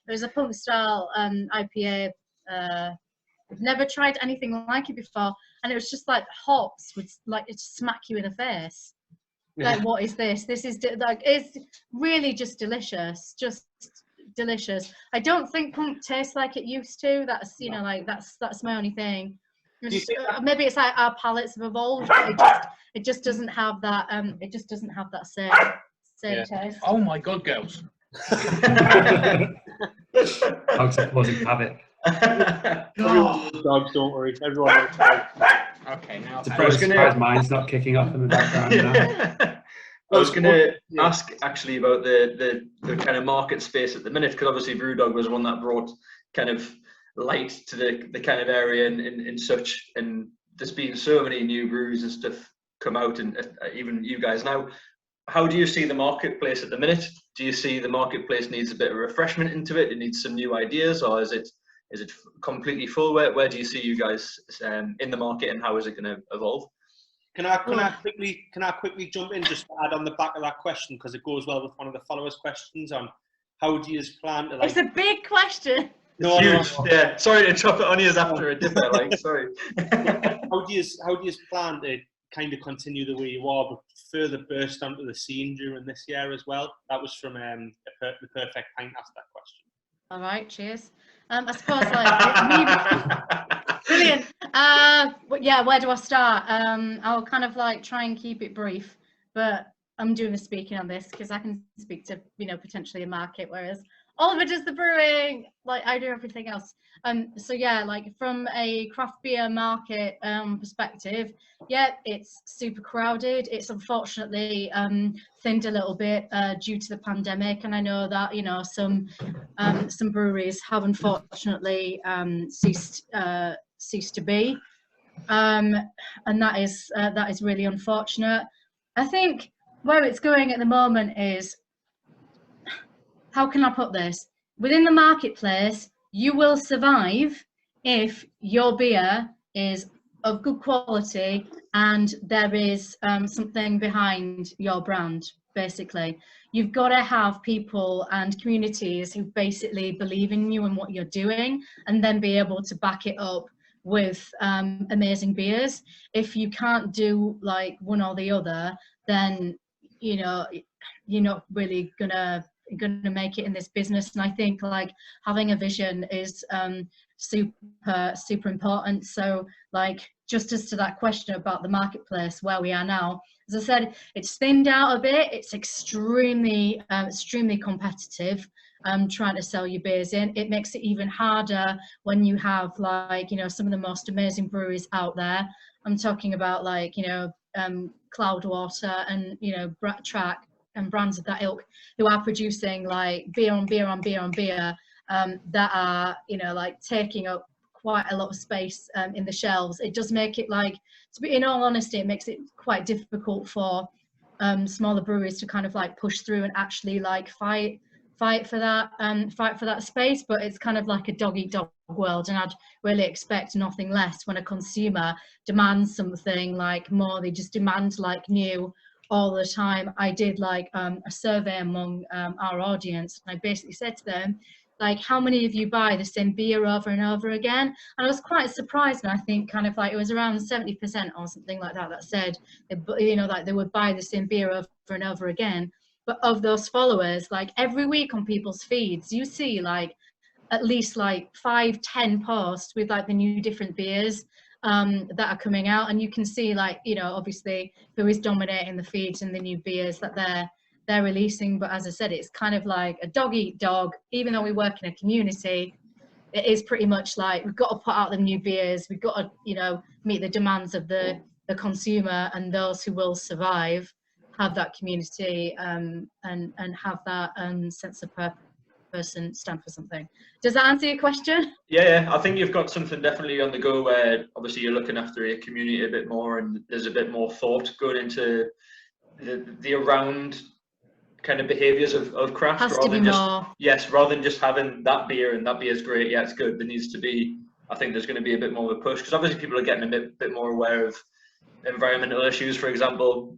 was a punk style IPA. I've never tried anything like it before, and it was just like hops would like it smack you in the face. Like, what is this? This is like, it's really just delicious, delicious. I don't think punk tastes like it used to. That's like that's my only thing. Maybe it's like our palates have evolved, but it just doesn't have that. It just doesn't have that same taste. Oh my God, girls! Dogs causing havoc. Dogs, don't worry. Everyone knows dogs. Okay, now surprised mine's not kicking off in the background now. I was going to ask actually about the kind of market space at the minute, because obviously Brewdog was one that brought kind of light to the kind of area and such, and there's been so many new brews and stuff come out, and even you guys now. How do you see the marketplace at the minute? Do you see the marketplace needs a bit of refreshment into it? It needs some new ideas, or is it completely full? Where do you see you guys in the market, and how is it going to evolve? Can I quickly jump in just to add on the back of that question, because it goes well with one of the followers' questions on how do you plan to, like... It's a big question. No. Yeah, sorry to chop it on you after a dipper, like, sorry. How do you plan to kind of continue the way you are, but further burst onto the scene during this year as well? That was from the Perfect Pint asked that question. All right, cheers. I suppose like brilliant. But yeah, where do I start? I'll kind of like try and keep it brief, but I'm doing the speaking on this because I can speak to potentially a market, whereas Oliver does the brewing, like I do everything else. So yeah, like from a craft beer market perspective, yeah, it's super crowded. It's unfortunately thinned a little bit due to the pandemic, and I know that some breweries have unfortunately ceased to be, and that is really unfortunate. I think where it's going at the moment is, how can I put this? Within the marketplace, you will survive if your beer is of good quality and there is something behind your brand, basically. You've got to have people and communities who basically believe in you and what you're doing, and then be able to back it up with amazing beers. If you can't do like one or the other, then you know you're not really gonna make it in this business. And I think like having a vision is super important. So like, just as to that question about the marketplace where we are now, as I said, it's thinned out a bit. It's extremely competitive. Trying to sell your beers in. It makes it even harder when you have like, you know, some of the most amazing breweries out there. I'm talking about like, you know, Cloudwater and, you know, Track and brands of that ilk, who are producing like beer on beer on beer on beer, that are, you know, like taking up quite a lot of space in the shelves. It does make it like, to be, in all honesty, it makes it quite difficult for smaller breweries to kind of like push through and actually like fight for that space. But it's kind of like a dog eat dog world, and I'd really expect nothing less when a consumer demands something like more. They just demand like new all the time. I did like a survey among our audience, and I basically said to them, like, how many of you buy the same beer over and over again? And I was quite surprised, and I think kind of like it was around 70% or something like that said, you know, like they would buy the same beer over and over again. But of those followers, like every week on people's feeds, you see like at least like 5-10 posts with like the new different beers that are coming out, and you can see like, you know, obviously who is dominating the feeds and the new beers that they're releasing. But as I said, it's kind of like a dog eat dog. Even though we work in a community, it is pretty much like we've got to put out the new beers, we've got to, you know, meet the demands of the consumer, and those who will survive have that community and have that sense of purpose and stand for something. Does that answer your question? Yeah, I think you've got something definitely on the go where obviously you're looking after your community a bit more, and there's a bit more thought going into the around kind of behaviours of craft, rather than just having that beer and that beer is great, yeah, it's good. There needs to be, I think there's going to be a bit more of a push, because obviously people are getting a bit more aware of environmental issues, for example.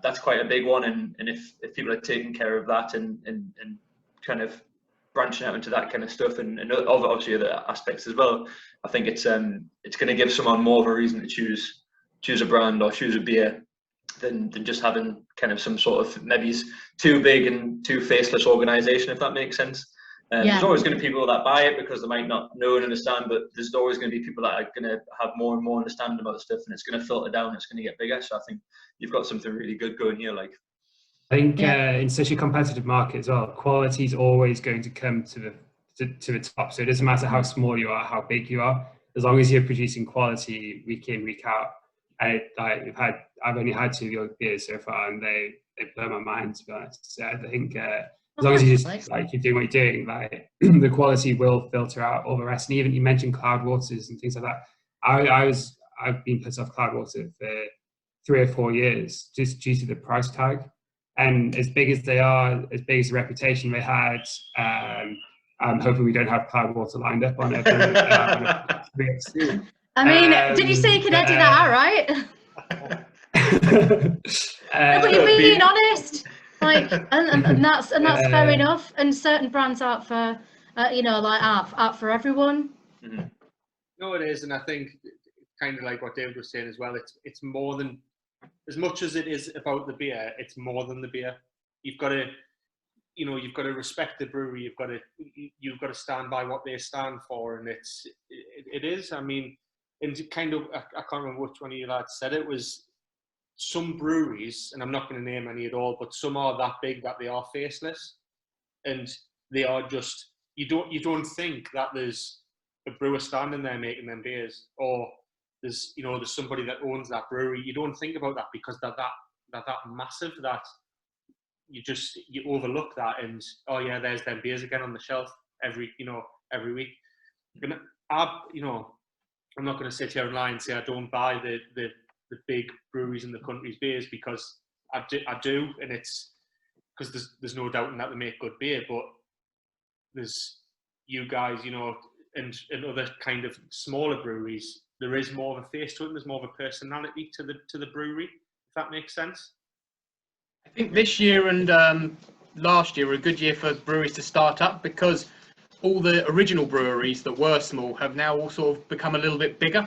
That's quite a big one, and if people are taking care of that and kind of branching out into that kind of stuff, and obviously other aspects as well, I think it's going to give someone more of a reason to choose a brand or choose a beer than just having kind of some sort of maybe too big and too faceless organisation, if that makes sense. There's always going to be people that buy it because they might not know and understand, but there's always going to be people that are going to have more and more understanding about stuff, and it's going to filter down, it's going to get bigger. So I think you've got something really good going here. Like, I think in such a competitive market as well, quality is always going to come to the top. So it doesn't matter how small you are, how big you are, as long as you're producing quality week in, week out. And I've only had 2 beers so far, and they blow my mind, to be honest. So I think as long as you just like you're doing what you're doing, like the quality will filter out all the rest. And even you mentioned Cloudwaters and things like that. I've been put off Cloudwater for 3 or 4 years just due to the price tag, and as big as they are, as big as the reputation they had. I'm hoping we don't have Cloudwater lined up on it. I mean, did you say you could edit that out, right? No, but you're being honest, like, and that's fair enough. And certain brands aren't for, you know, like aren't for everyone. Mm-hmm. No, it is, and I think kind of like what David was saying as well. It's more than, as much as it is about the beer, it's more than the beer. You've got to, you know, you've got to respect the brewery. You've got to stand by what they stand for, and it is. I mean. And kind of, I can't remember which one of you lads said it, was some breweries, and I'm not going to name any at all, but some are that big that they are faceless, and they are just, you don't think that there's a brewer standing there making them beers, or there's somebody that owns that brewery. You don't think about that because they're that massive that you overlook that, and oh yeah, there's them beers again on the shelf every week. And I'm not going to sit here and lie and say I don't buy the big breweries in the country's beers, because I do, and it's because there's no doubt in that they make good beer, but there's you guys, you know, and other kind of smaller breweries, there is more of a face to it, and there's more of a personality to the brewery, if that makes sense. I think this year and last year were a good year for breweries to start up, because all the original breweries that were small have now all sort of become a little bit bigger.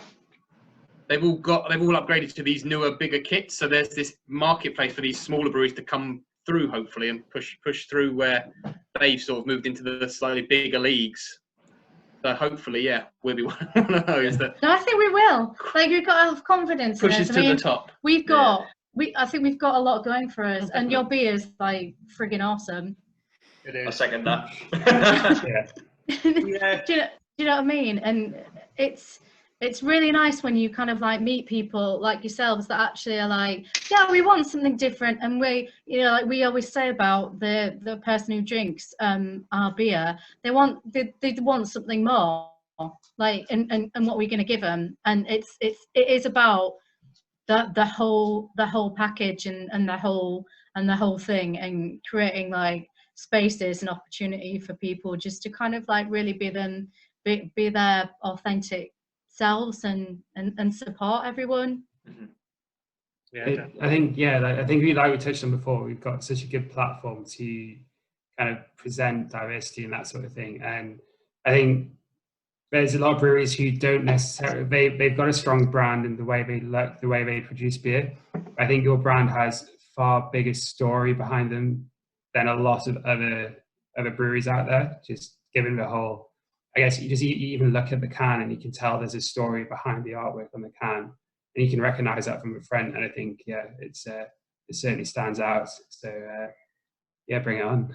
They've all upgraded to these newer, bigger kits. So there's this marketplace for these smaller breweries to come through, hopefully, and push through where they've sort of moved into the slightly bigger leagues. So hopefully, yeah, we'll be one of those that. No, I think we will. Like, we've got to have confidence. Pushes to the top. We've got. I think we've got a lot going for us, and your beer is like friggin' awesome. It is. I second that. Yeah. Do you know what I mean? And it's really nice when you kind of like meet people like yourselves that actually are like, yeah, we want something different, and we, you know, like we always say about the person who drinks our beer, they want something more, like, and what we're going to give them, and it is about the whole package and the whole thing, and creating like spaces and opportunity for people just to kind of like really be their authentic selves and support everyone. Yeah, I think we, like we touched on before, we've got such a good platform to kind of present diversity and that sort of thing. And I think there's a lot of breweries who don't necessarily, they've got a strong brand in the way they look, the way they produce beer. I think your brand has far bigger story behind them than a lot of other breweries out there, just given the whole, I guess you even look at the can and you can tell there's a story behind the artwork on the can, and you can recognize that from the front. And I think, yeah, it certainly stands out. So yeah, bring it on.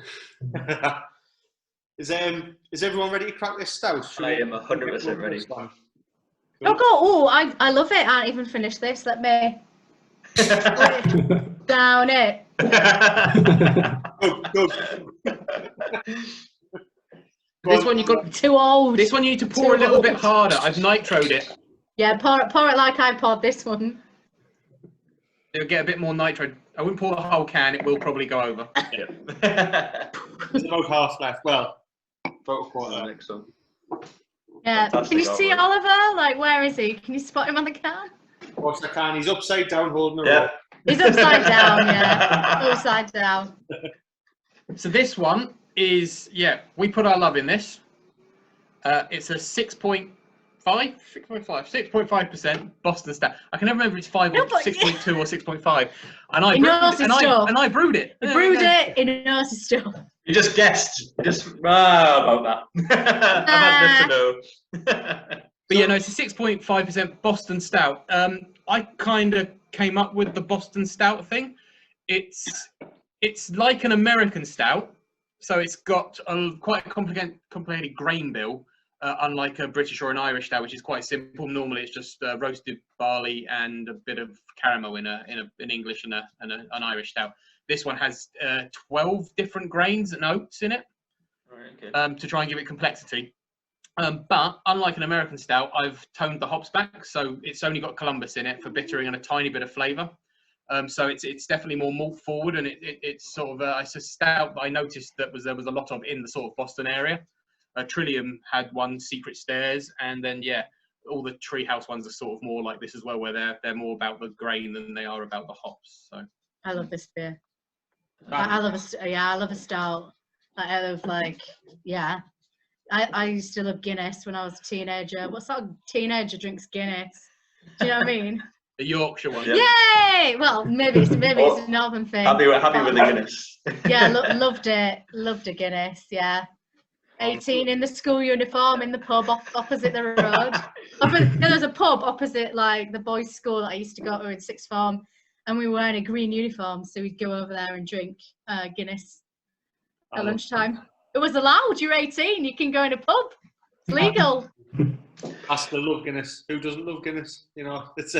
Is everyone ready to crack this stout? I am 100% ready. Oh, I love it. I ain't even finished this. Let me down it. Go. This one you got Too old. This one you need to pour a little bit harder. I've nitroed it. Yeah, pour it like I poured this one. It'll get a bit more nitro. I wouldn't pour the whole can. It will probably go over. There's about half left. Well, about a quarter. Next one. Yeah. Fantastic Can you see artwork. Oliver? Like, where is he? Can you spot him on the can? What's the can? He's upside down holding a rope. He's upside down, yeah. Upside down. So this one is, yeah, we put our love in this. It's a 6.5% Boston Stout. I can never remember if it's 5 or 6.2 or 6.5 and I brewed it. He brewed it in a nurse's store. You just guessed. About that. I've had this to know. But yeah, no, it's a 6.5% Boston Stout. I kind of came up with the Boston Stout thing. It's like an American stout, so it's got quite a complicated grain bill, unlike a British or an Irish stout, which is quite simple. Normally, it's just roasted barley and a bit of caramel in an English and an Irish stout. This one has 12 different grains and oats in it, Right, okay. to try and give it complexity. But unlike an American stout, I've toned the hops back, so it's only got Columbus in it for bittering and a tiny bit of flavour. So it's definitely more malt forward, and it's sort of it's a stout that I noticed that there was a lot of in the sort of Boston area. Trillium had one, Secret Stairs, and then yeah, all the Treehouse ones are sort of more like this as well, where they're more about the grain than they are about the hops. So I love this beer. I love a stout. I love I used to love Guinness when I was a teenager. What sort of teenager drinks Guinness? Do you know what I mean? the Yorkshire one. Yeah. Yay! Well, maybe it's a northern thing. Happy with the Guinness. Yeah, loved it. Loved a Guinness. Yeah. 18 in the school uniform in the pub opposite the road. There was a pub opposite like the boys' school that I used to go to in sixth form, and we were wearing a green uniform, so we'd go over there and drink Guinness at lunchtime. It was allowed. You're 18. You can go in a pub. It's legal. I still love Guinness. Who doesn't love Guinness? You know, it's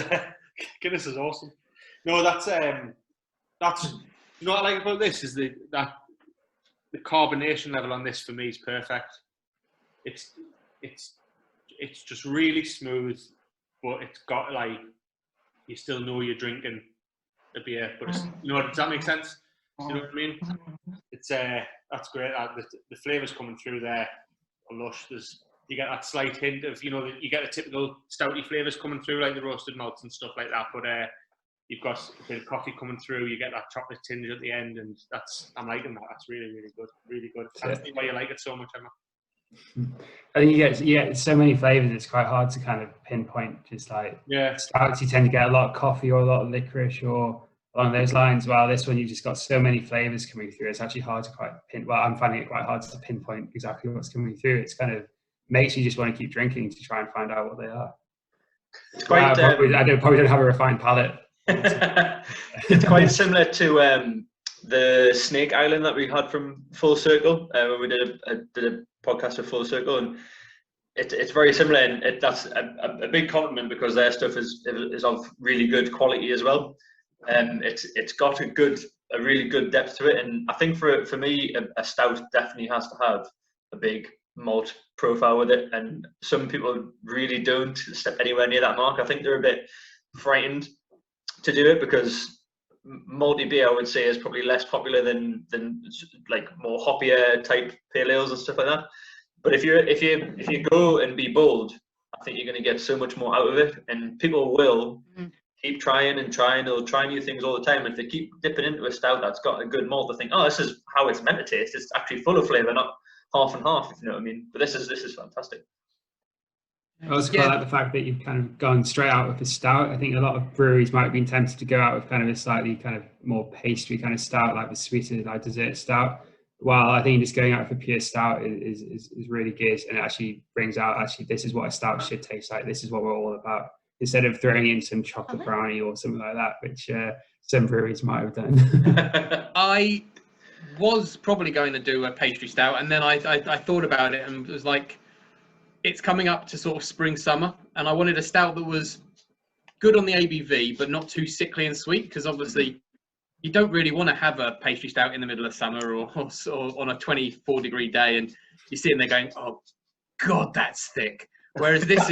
Guinness is awesome. No, that's you know what I like about this is the carbonation level on this for me is perfect. It's just really smooth, but it's got like you still know you're drinking a beer, but it's, you know, does that make sense? You know what I mean? It's that's great. The flavours coming through there are lush. You get that slight hint of, you know, you get the typical stouty flavours coming through, like the roasted malts and stuff like that. But you've got a bit of coffee coming through. You get that chocolate tinge at the end, and I'm liking that. That's really, really good. Really good. I see why you like it so much, Emma. I think you get so many flavors. It's quite hard to kind of pinpoint. Just like stouts, you tend to get a lot of coffee or a lot of licorice or along those lines. While this one, you just got so many flavors coming through. It's actually hard to I'm finding it quite hard to pinpoint exactly what's coming through. It's kind of makes you just want to keep drinking to try and find out what they are. It's quite. I probably don't have a refined palate. It's quite similar to the Snake Island that we had from Full Circle when we did a podcast with Full Circle, and it's very similar, and that's a big compliment because their stuff is of really good quality as well. It's got a really good depth to it, and I think for me a stout definitely has to have a big malt profile with it, and some people really don't step anywhere near that mark. I think they're a bit frightened to do it because malty beer, I would say, is probably less popular than like more hoppier type pale ales and stuff like that. But if you go and be bold, I think you're going to get so much more out of it, and people will keep trying and trying. They'll try new things all the time. If they keep dipping into a stout that's got a good malt, they think, oh, this is how it's meant to taste. It's actually full of flavour, not half and half, if you know what I mean. But this is fantastic. I also quite like the fact that you've kind of gone straight out with a stout. I think a lot of breweries might have been tempted to go out with kind of a slightly kind of more pastry kind of stout, like the sweeter, like dessert stout. While I think just going out for pure stout is really good, and it actually brings out, actually, this is what a stout should taste like. This is what we're all about. Instead of throwing in some chocolate brownie or something like that, which some breweries might have done. I was probably going to do a pastry stout, and then I thought about it and was like, it's coming up to sort of spring, summer, and I wanted a stout that was good on the ABV, but not too sickly and sweet, because obviously you don't really want to have a pastry stout in the middle of summer or on a 24-degree day, and you're sitting there going, oh, God, that's thick. Whereas this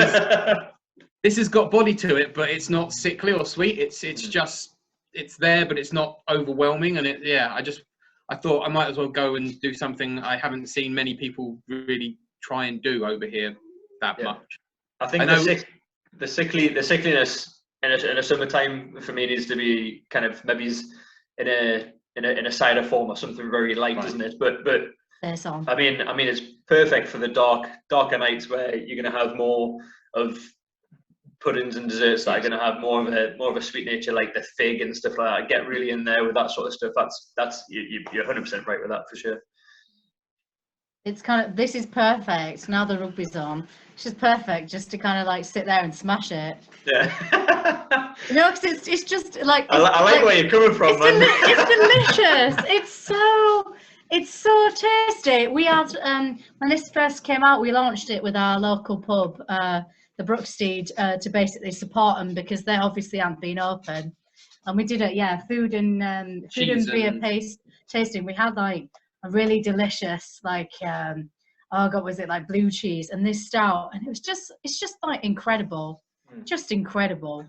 has got body to it, but it's not sickly or sweet. It's there, but it's not overwhelming. And I thought I might as well go and do something I haven't seen many people really try and do over here that much. I think the sickliness in a summertime for me needs to be kind of maybe in a cider form or something very light, isn't it? But I mean it's perfect for the darker nights where you're going to have more of puddings and desserts that are going to have more of a sweet nature, like the fig and stuff like that. Get really in there with that sort of stuff. That's you're 100% right with that for sure. It's kind of, this is perfect. Now the rugby's on. It's just perfect just to kind of like sit there and smash it. Yeah. You know, because it's just like... I like where you're coming from, man. It's delicious. It's so tasty. We had, when this first came out, we launched it with our local pub, the Brooksteed, to basically support them because they obviously hadn't been open. And we did it, food and beer tasting. We had like a really delicious, like, oh God, was it like blue cheese and this stout, and it's just like incredible, just incredible.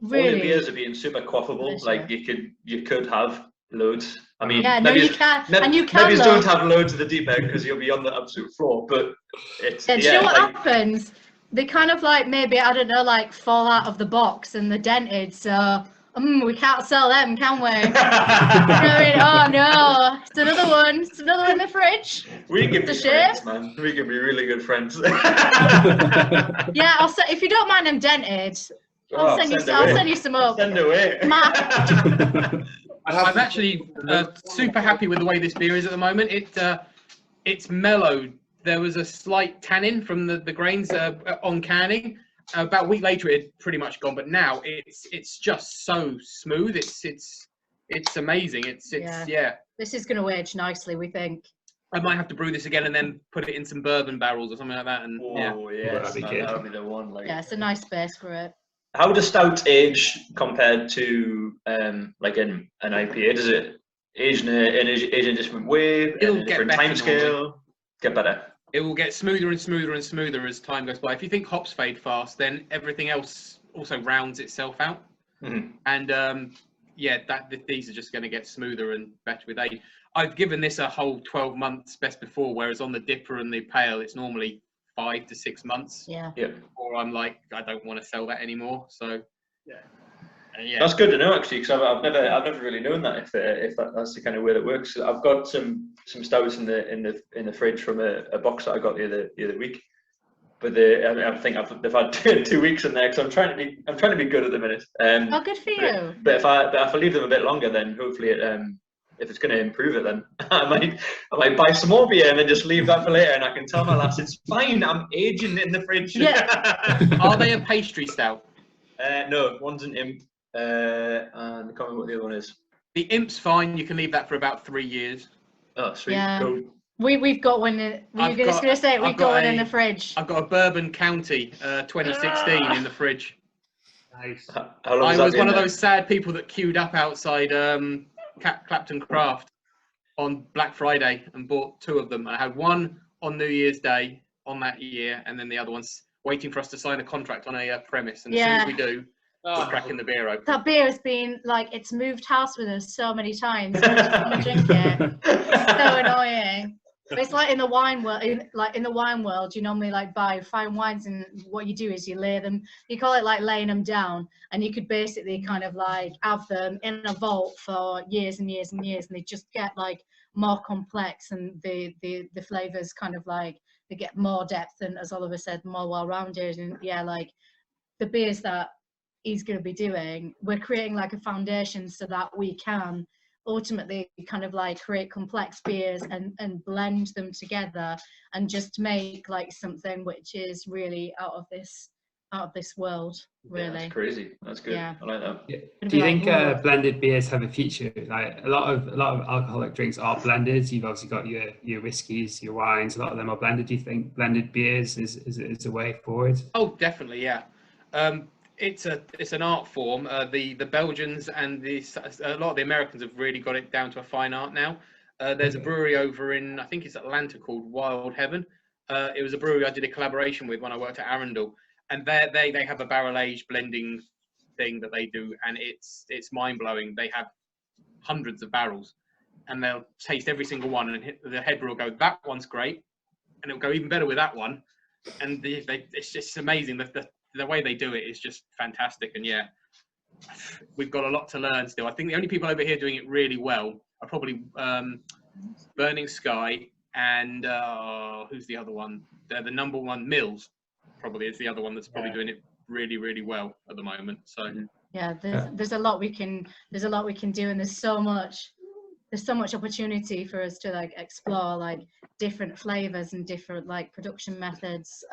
Really, all the beers are being super quaffable. Delicious. Like you could have loads. I mean, yeah, no, you can, and you can. Maybe don't have loads of the deep end because you'll be on the absolute floor. But it's do you know what happens? They kind of like maybe, I don't know, like fall out of the box and they're dented, so. We can't sell them, can we? You know what I mean? Oh no, it's another one. It's another one in the fridge. We can be friends, man. We can be really good friends. Yeah, I'll say, if you don't mind them dented, I'll send you some up. Send away. I'm actually super happy with the way this beer is at the moment. It's mellowed. There was a slight tannin from the grains on canning. About a week later, it had pretty much gone, but now it's just so smooth. It's amazing. It's This is going to age nicely, we think. I might have to brew this again and then put it in some bourbon barrels or something like that. And that'd be the one. Like, yeah, it's a nice space for it. How does stout age compared to like an IPA? Does it age in a different way? It'll in a different time scale? Get better. It will get smoother and smoother and smoother as time goes by. If you think hops fade fast, then everything else also rounds itself out. Mm-hmm. And these are just going to get smoother and better with age. I've given this a whole 12 months best before, whereas on the dipper and the pale, it's normally 5 to 6 months. Yeah. Yeah. Or I'm like, I don't want to sell that anymore. So, Yeah. That's good to know, actually, because I've never really known that if that's the kind of way that works. I've got some stouts in the fridge from a box that I got the other week, but I think they've had 2 weeks in there because I'm trying to be good at the minute. Oh, good for you. But if I leave them a bit longer, then hopefully if it's going to improve it, then I might buy some more beer and then just leave that for later, and I can tell my lass it's fine. I'm aging in the fridge. Yeah. Are they a pastry stout? No, one's an imp. And I can't remember what the other one is. The imp's fine. You can leave that for about 3 years. Oh, sweet. Yeah. Cool. We've got one. We're just going to say we've got one in the fridge. I've got a Bourbon County 2016 in the fridge. Nice. How long I was one of those sad people that queued up outside Clapton Craft on Black Friday and bought 2 of them. I had one on New Year's Day on that year, and then the other one's waiting for us to sign a contract on a premise. And as soon as we do, we're cracking the beer open. That beer has been it's moved house with us so many times. Every time we drink it, it's so annoying. But it's like in the wine world. In the wine world, you normally buy fine wines, and what you do is you lay them. You call it laying them down, and you could basically kind of have them in a vault for years and years and years, and they just get more complex, and the flavors kind of they get more depth, and as Oliver said, more well-rounded. And the beers that he's going to be doing, we're creating a foundation so that we can ultimately kind of create complex beers and blend them together and just make something which is really out of this world, really. Yeah, that's crazy. That's good. Yeah. I like that. Yeah. Do you think blended beers have a future? A lot of alcoholic drinks are blended. You've obviously got your whiskies, your wines. A lot of them are blended. Do you think blended beers is a way forward? Oh, definitely, yeah. It's an art form. The Belgians and a lot of the Americans have really got it down to a fine art now. There's a brewery over in, I think it's Atlanta, called Wild Heaven. It was a brewery I did a collaboration with when I worked at Arundel, and they have a barrel aged blending thing that they do, and it's mind blowing. They have hundreds of barrels, and they'll taste every single one, and the head brewer will go, "That one's great," and it'll go even better with that one, and it's just amazing. The way they do it is just fantastic. And yeah, we've got a lot to learn still. I think the only people over here doing it really well are probably Burning Sky and who's the other one? They're the number one. Mills probably is the other one that's probably doing it really, really well at the moment. So yeah, there's a lot we can do, and there's so much opportunity for us to explore different flavors and different production methods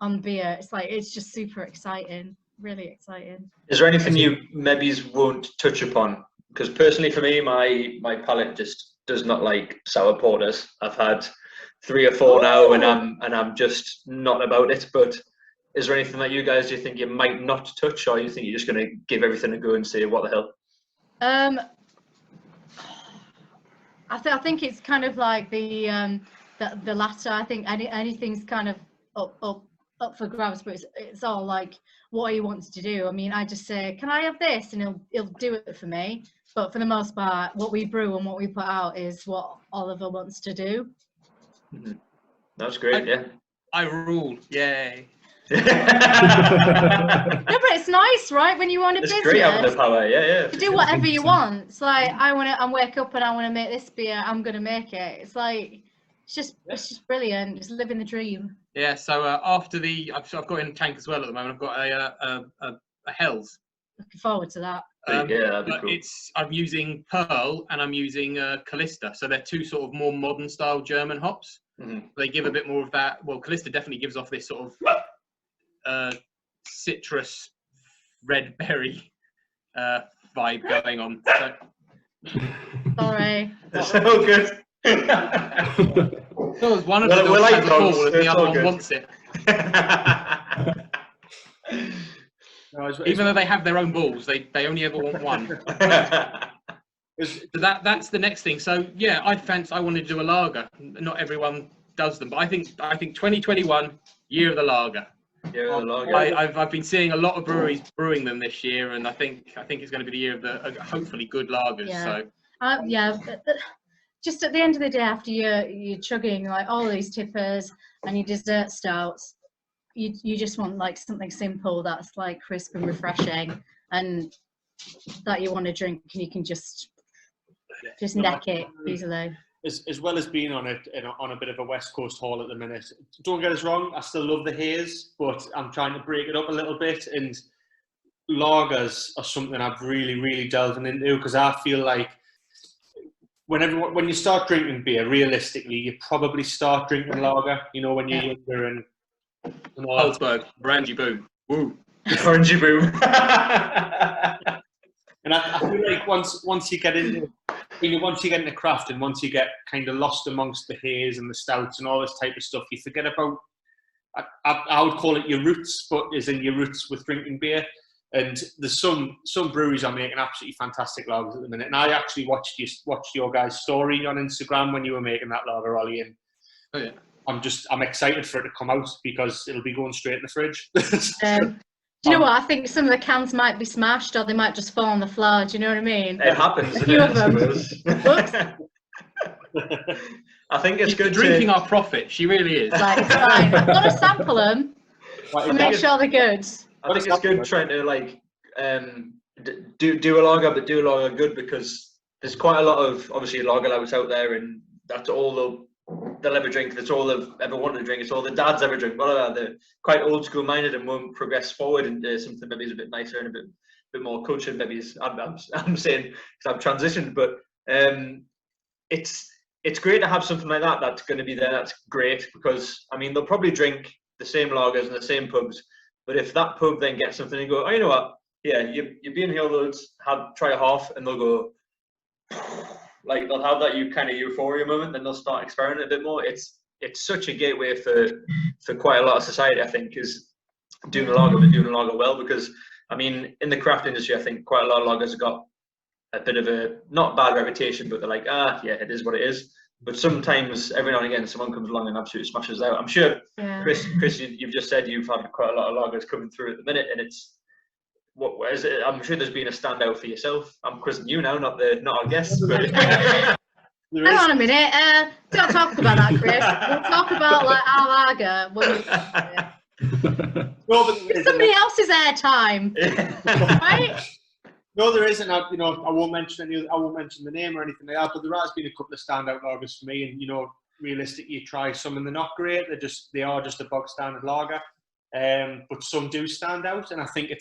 on beer. It's just super exciting, really exciting. Is there anything you maybe won't touch upon? Because personally for me, my palate just does not like sour porters. I've had 3 or 4 now, and I'm just not about it. But is there anything that you guys do you think you might not touch, or you think you're just going to give everything a go and say what the hell? I think it's kind of the latter. I think anything's kind of up for grabs, but it's all what he wants to do. I mean, I just say, can I have this, and he'll do it for me. But for the most part, what we brew and what we put out is what Oliver wants to do. That's great. Yeah, I rule. Yay. No, but it's nice, right? When you want a business, it's great having the power. Yeah. To do whatever you want. It's I wake up and I want to make this beer. I'm gonna make it. It's it's just brilliant. Just living the dream. Yeah. So after I've got in a tank as well at the moment. I've got a Hell's. Looking forward to that. Yeah, that'd be cool. I'm using Pearl and I'm using Callista. So they're 2 sort of more modern style German hops. Mm-hmm. They give a bit more of that. Well, Callista definitely gives off this sort of citrus red berry vibe going on. So. Sorry. It's so good. So one of them has a ball and the other one wants it. Even though they have their own balls, they only ever want one. So that's the next thing. So yeah, I wanted to do a lager. Not everyone does them, but I think 2021 year of the lager. Year of the lager. I've been seeing a lot of breweries brewing them this year, and I think it's going to be the year of the hopefully good lagers. Yeah. So yeah. Just at the end of the day, after you're chugging all these tippers and your dessert stouts, you just want like something simple that's like crisp and refreshing, and that you want to drink, and you can just neck it easily. As well as being on a bit of a West Coast haul at the minute, don't get us wrong, I still love the haze, but I'm trying to break it up a little bit, and lagers are something I've really delving into, because I feel like when you start drinking beer, realistically, you probably start drinking lager, you know, when you're younger and Holzberg, Orangy Boom. Woo. Orangey Boom. And I feel like once you get into craft, and once you get kind of lost amongst the haze and the stouts and all this type of stuff, you forget about, I would call it your roots, but as in your roots with drinking beer. And there's some breweries are making absolutely fantastic lagers at the minute. And I actually watched your guys' story on Instagram when you were making that lager, Ollie. And oh, yeah. I'm excited for it to come out, because it'll be going straight in the fridge. Do you know what? I think some of the cans might be smashed, or they might just fall on the floor. Do you know what I mean? It happens. A few of them. I think it's good drinking our profit. She really is. Like, it's fine. I've got to sample them to make sure they're good. I think it's good trying to like do a lager, but do a lager good, because there's quite a lot of obviously lager lovers out there, and that's all they'll ever drink. That's all they've ever wanted to drink. It's all the dads ever drink. Blah, blah, blah. They're quite old school minded and won't progress forward into something maybe is a bit nicer and a bit more cultured. Maybe I'm saying because I've transitioned, but it's great to have something like that that's going to be there. That's great, because I mean they'll probably drink the same lagers in the same pubs, but if that pub then gets something and go, oh, you know what? Yeah, you've been here loads. Try a half, and they'll go. Like they'll have that kind of euphoria moment, then they'll start experimenting a bit more. It's such a gateway for quite a lot of society, I think, is doing a lager, but doing a lager well. Because I mean, in the craft industry, I think quite a lot of lagers have got a bit of a not bad reputation, but they're like, yeah, it is what it is. But sometimes, every now and again, someone comes along and absolutely smashes out. I'm sure, Kris, you've just said you've had quite a lot of lagers coming through at the minute, and it's. What is it? I'm sure there's been a standout for yourself. I'm quizzing you now, not our guest. But hang on a minute. Don't talk about that, Kris. We'll talk about like our lager. It's somebody else's airtime, right? No, there isn't. I won't mention the name or anything like that. But there has been a couple of standout lagers for me, and realistically, you try some and they're not great. They are just a bog standard lager. But some do stand out, and I think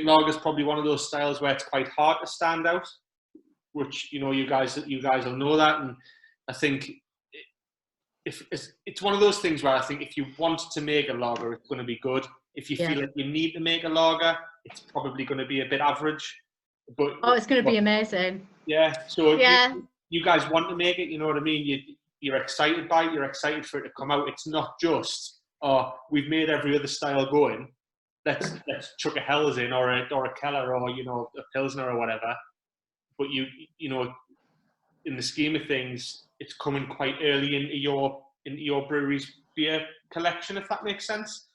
lager is probably one of those styles where it's quite hard to stand out, which you guys will know that. And I think if it's one of those things where I think if you want to make a lager, it's going to be good. If you feel like you need to make a lager, it's probably going to be a bit average. But it's going to be amazing. Yeah. So you guys want to make it. You know what I mean? You're excited by it. You're excited for it to come out. It's not just we've made every other style going. Let's chuck a Helles in or a Keller or a Pilsner or whatever. But in the scheme of things, it's coming quite early into your brewery's beer collection, if that makes sense.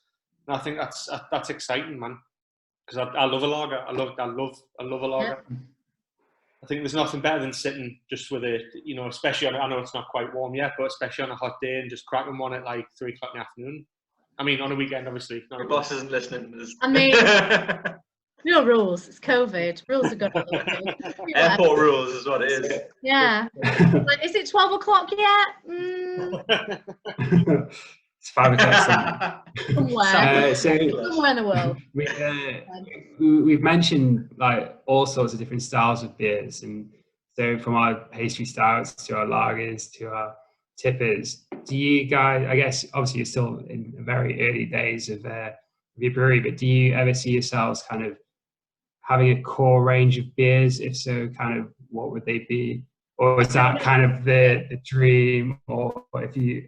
And I think that's exciting, man. Because I love a lager. I love a lager. Yeah. I think there's nothing better than sitting just with especially I know it's not quite warm yet, but especially on a hot day and just cracking one at like 3 o'clock in the afternoon. I mean, on a weekend, obviously. Your boss isn't listening. I mean, no rules. It's COVID. Rules are good. Airport rules is what it is. Yeah. Like, is it 12 o'clock yet? It's 5 o'clock. Somewhere. Somewhere in the world. We've mentioned like all sorts of different styles of beers, and so from our pastry stouts to our lagers to our tippers. Do you guys, I guess obviously you're still in the very early days of your brewery, but do you ever see yourselves kind of having a core range of beers? If so, kind of what would they be? Or is that kind of the dream? Or do you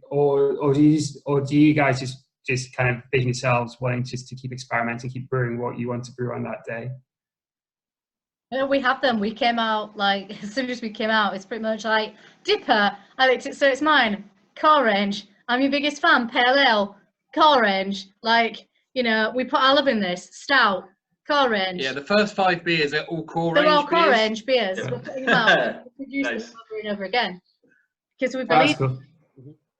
guys just kind of vision yourselves wanting just to keep experimenting, keep brewing what you want to brew on that day? We have them. We came out like as soon as we came out. It's pretty much like Dipper. I liked it, so it's mine. Core range. I'm your biggest fan. Pale ale. Core range. Like we put our love in this. Stout. Core range. Yeah, the first 5 beers are all core range. They're all core beers. Range beers. Yeah. We're putting them out. We're producing them over and over again because we believe. Cool.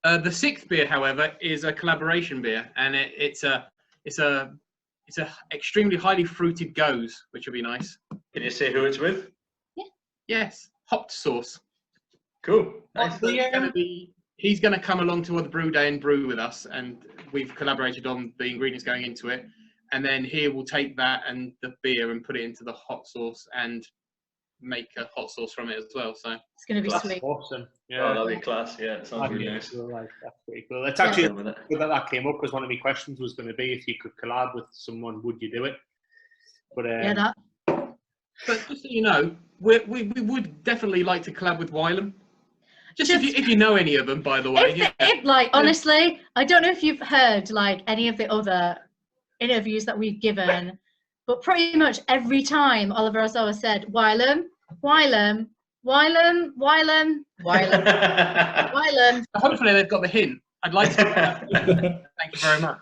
The sixth beer, however, is a collaboration beer, and it's a extremely highly fruited goes, which will be nice. Can you say who it's with? Yes, hopped sauce. Cool. Nice. He's going to come along to the brew day and brew with us, and we've collaborated on the ingredients going into it. And then he will take that and the beer and put it into the hot sauce and make a hot sauce from it as well. So it's going to be That's sweet. awesome. Yeah. Oh, that'll be class. Yeah, it sounds really nice. That's pretty cool. It's actually good that came up because one of my questions was going to be if you could collab with someone, would you do it? But But just so you know, we would definitely like to collab with Wylam. Just if you know any of them, by the way. Honestly, I don't know if you've heard like any of the other interviews that we've given, but pretty much every time Oliver has always said Wylam. Hopefully they've got the hint. I'd like to. Thank you very much.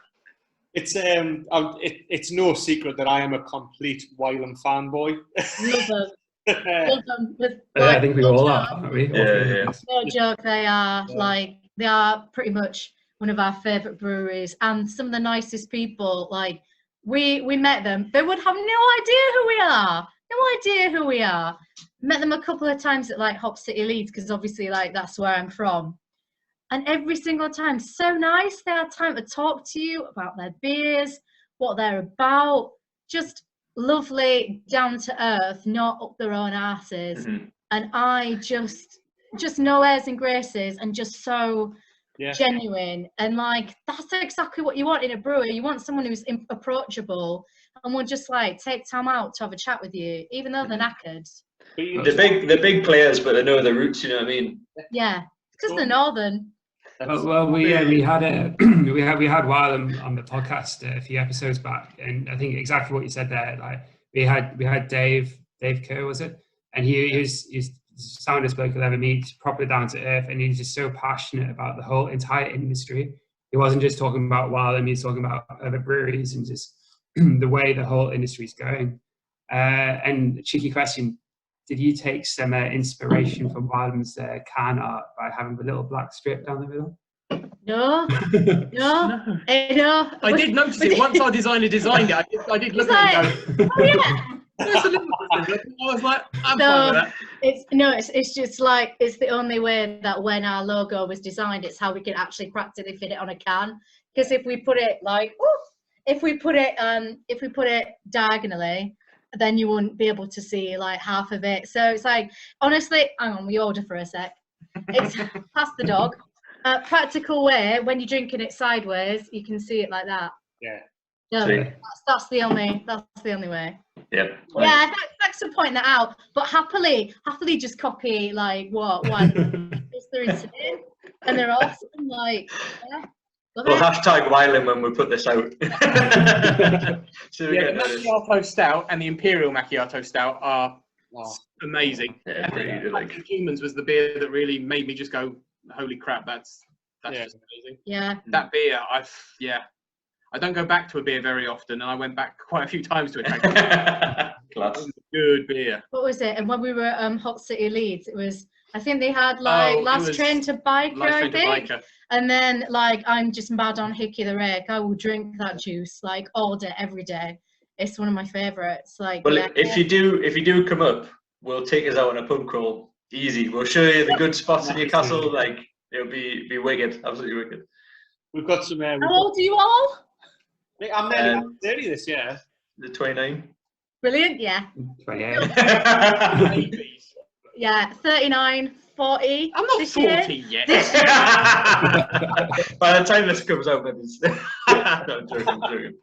It's no secret that I am a complete Wylam fanboy. Love them. Love them. I think we all are, aren't we? Yeah. No joke, they are they are pretty much one of our favourite breweries, and some of the nicest people. Like we met them, they would have no idea who we are. Met them a couple of times at like Hop City Leeds, because obviously like that's where I'm from. And every single time, so nice. They had time to talk to you about their beers, what they're about. Just lovely, down to earth, not up their own asses. Mm-hmm. And I just no airs and graces, and just so genuine. And like that's exactly what you want in a brewer. You want someone who's approachable and will just like take time out to have a chat with you, even though they're knackered. The big players, but they know the roots. You know what I mean? Yeah, because they're northern. Well, we had we had Wylam on the podcast a few episodes back, and I think exactly what you said there. Like we had Dave Kerr, was it? And he's the soundest bloke I've ever met, proper down to earth, and he's just so passionate about the whole entire industry. He wasn't just talking about Wylam; he's talking about other breweries and just the way the whole industry's going. And cheeky question. Did you take some inspiration from Wylam's can art by having the little black strip down the middle? No. I did notice it once our designer designed it. I did look at it and go, oh yeah. There's a little bit. I was like, I'm fine with that. It's just like it's the only way that when our logo was designed, it's how we can actually practically fit it on a can. Because if we put it diagonally, then you wouldn't be able to see like half of it. So it's like, honestly, hang on, we order for a sec. It's past the dog. Practical way, when you're drinking it sideways, you can see it like that. Yeah. No, that's the only way. Yep. Yeah, thanks for pointing that out. But happily just copy like one is there in today, and they're awesome. Like, yeah. We'll hashtag Wylam when we put this out. The Macchiato Stout and the Imperial Macchiato Stout are amazing. Yeah, really, Humans was the beer that really made me just go, holy crap, that's just amazing. Yeah. That beer, I don't go back to a beer very often, and I went back quite a few times to it. Class. Good beer. What was it? And when we were at Hot City Leeds, it was, I think they had like Last Train to Biker, I think. And then like I'm just mad on Hickey the Rake. I will drink that juice like all day, every day. It's one of my favourites. Like, well, if you do come up, we'll take us out on a pub crawl. Easy. We'll show you the good spots in Newcastle. Like it'll be wicked, absolutely wicked. We've got some. How old are you all? I'm nearly 30 this year. The 29. Brilliant. Yeah. 28. Yeah, 39, 40. I'm not 40 yet. By the time this comes out, maybe. No, I'm joking.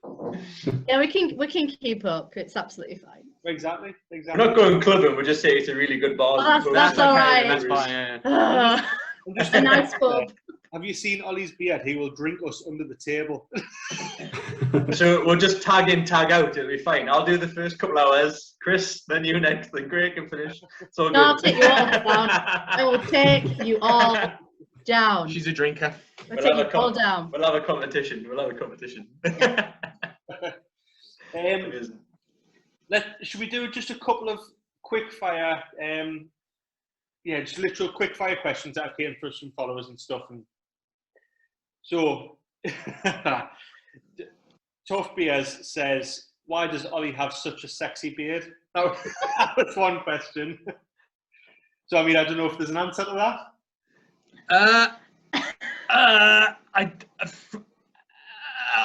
Yeah, we can keep up. It's absolutely fine. Exactly. We're not going clubbing. We're just saying it's a really good bar. That's all right. That's fine. Yeah. A nice pub. Have you seen Ollie's beard? He will drink us under the table. So we'll just tag in, tag out. It'll be fine. I'll do the first couple hours. Kris, then you next. Then Greg can finish. It's all good. I'll take you all down. I will take you all down. She's a drinker. I'll take you all down. We'll have a competition. Should we do just a couple of quick fire? Just literal quick fire questions that came from some followers and stuff. And So, Tough Beers says, why does Ollie have such a sexy beard? That was one question. So, I mean, I don't know if there's an answer to that.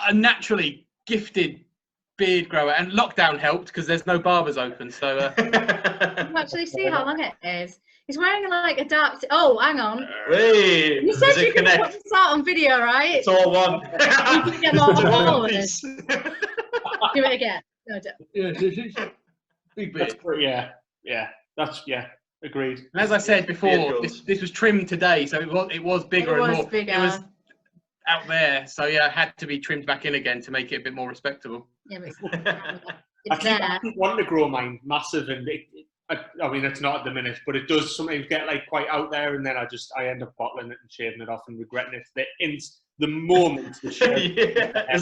A naturally gifted beard grower, and lockdown helped because there's no barbers open. So You can actually see how long it is. He's wearing like a dark. Oh, hang on. Wait, You said you could put this out on video, right? It's all one. You can get more It's all one followers. piece. Do it again. No, don't. big beard. Yeah, agreed. And as I said Beard before, goals. this was trimmed today, so it was bigger It and was more. bigger. It was out there, so yeah, it had to be trimmed back in again to make it a bit more respectable. Yeah, but I it's there. keep wanting to grow mine massive, and I mean, it's not at the minute, but it does sometimes get like quite out there, and then I end up bottling it and shaving it off and regretting it. The moment the shave.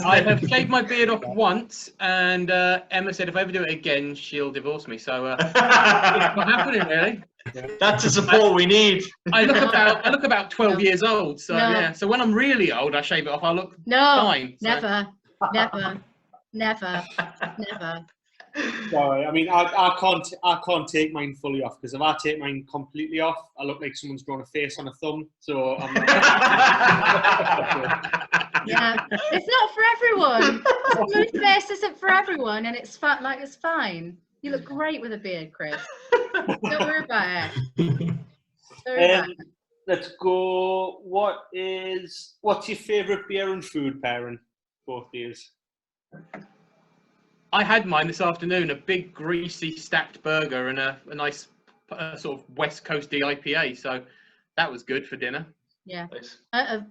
I have shaved my beard off once, and Emma said if I ever do it again, she'll divorce me. So it's not happening, really. That's the support we need. I look about 12 years old. So No. yeah. So when I'm really old, I shave it off. I look No, fine. So. never. Sorry, I mean, I can't take mine fully off, because if I take mine completely off, I look like someone's drawn a face on a thumb. So I'm Yeah, it's not for everyone. Blue face isn't for everyone, and it's fine. You look great with a beard, Kris. Don't worry about it. Don't worry about it. Let's go. What's your favourite beer and food pairing? Both these. I had mine this afternoon, a big greasy stacked burger and a nice sort of West Coasty IPA. So that was good for dinner. Yeah. Nice.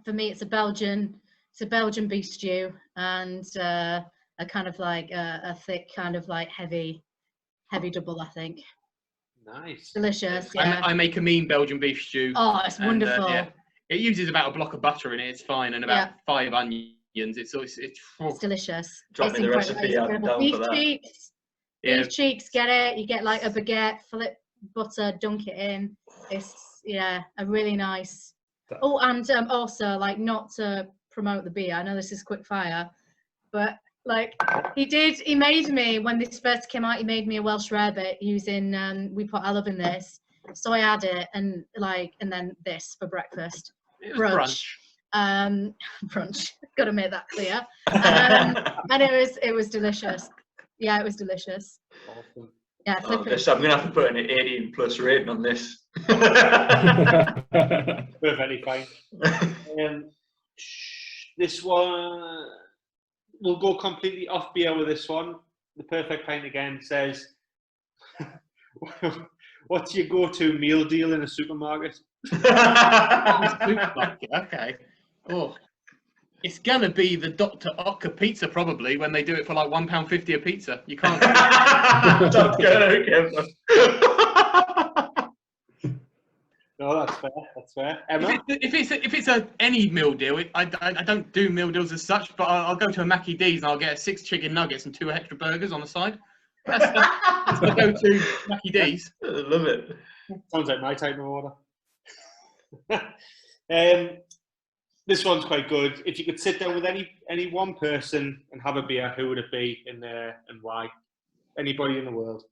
For me, it's a Belgian beef stew and a kind of like a thick kind of like heavy double, I think. Nice. Delicious. Yeah. I make a mean Belgian beef stew. Oh, it's wonderful. Yeah, it uses about a block of butter in it. It's fine, and about 5 onions. It's delicious. Drop It's me the incredible. recipe. It's I'm incredible. down Beef for that. cheeks. Yeah. Beef cheeks, get it. You get like a baguette, fill it, butter, dunk it in. It's a really nice. Oh, and also like, not to promote the beer, I know this is quick fire, but like he made me, when this first came out, he made me a Welsh rarebit using we put olive in this, so I had it, and then this for breakfast. It was brunch. Brunch. Got to make that clear. And it was delicious. Yeah, it was delicious. Awesome. Yeah, I'm gonna have to put an 18+ rating on this. Perfectly fine. This one, we'll go completely off beer with this one. The Perfect Pint again says, what's your go-to meal deal in a supermarket? Okay. Oh, it's gonna be the Dr. Oetker pizza, probably, when they do it for like £1.50 a pizza. You can't. That's good. No, that's fair. Emma? If it's any meal deal, I don't do meal deals as such, but I'll go to a Mackie D's and I'll get 6 chicken nuggets and 2 extra burgers on the side. That's the go-to Mackie D's. I love it. Sounds like my type of order. This one's quite good. If you could sit down with any one person and have a beer, who would it be, and why? Anybody in the world.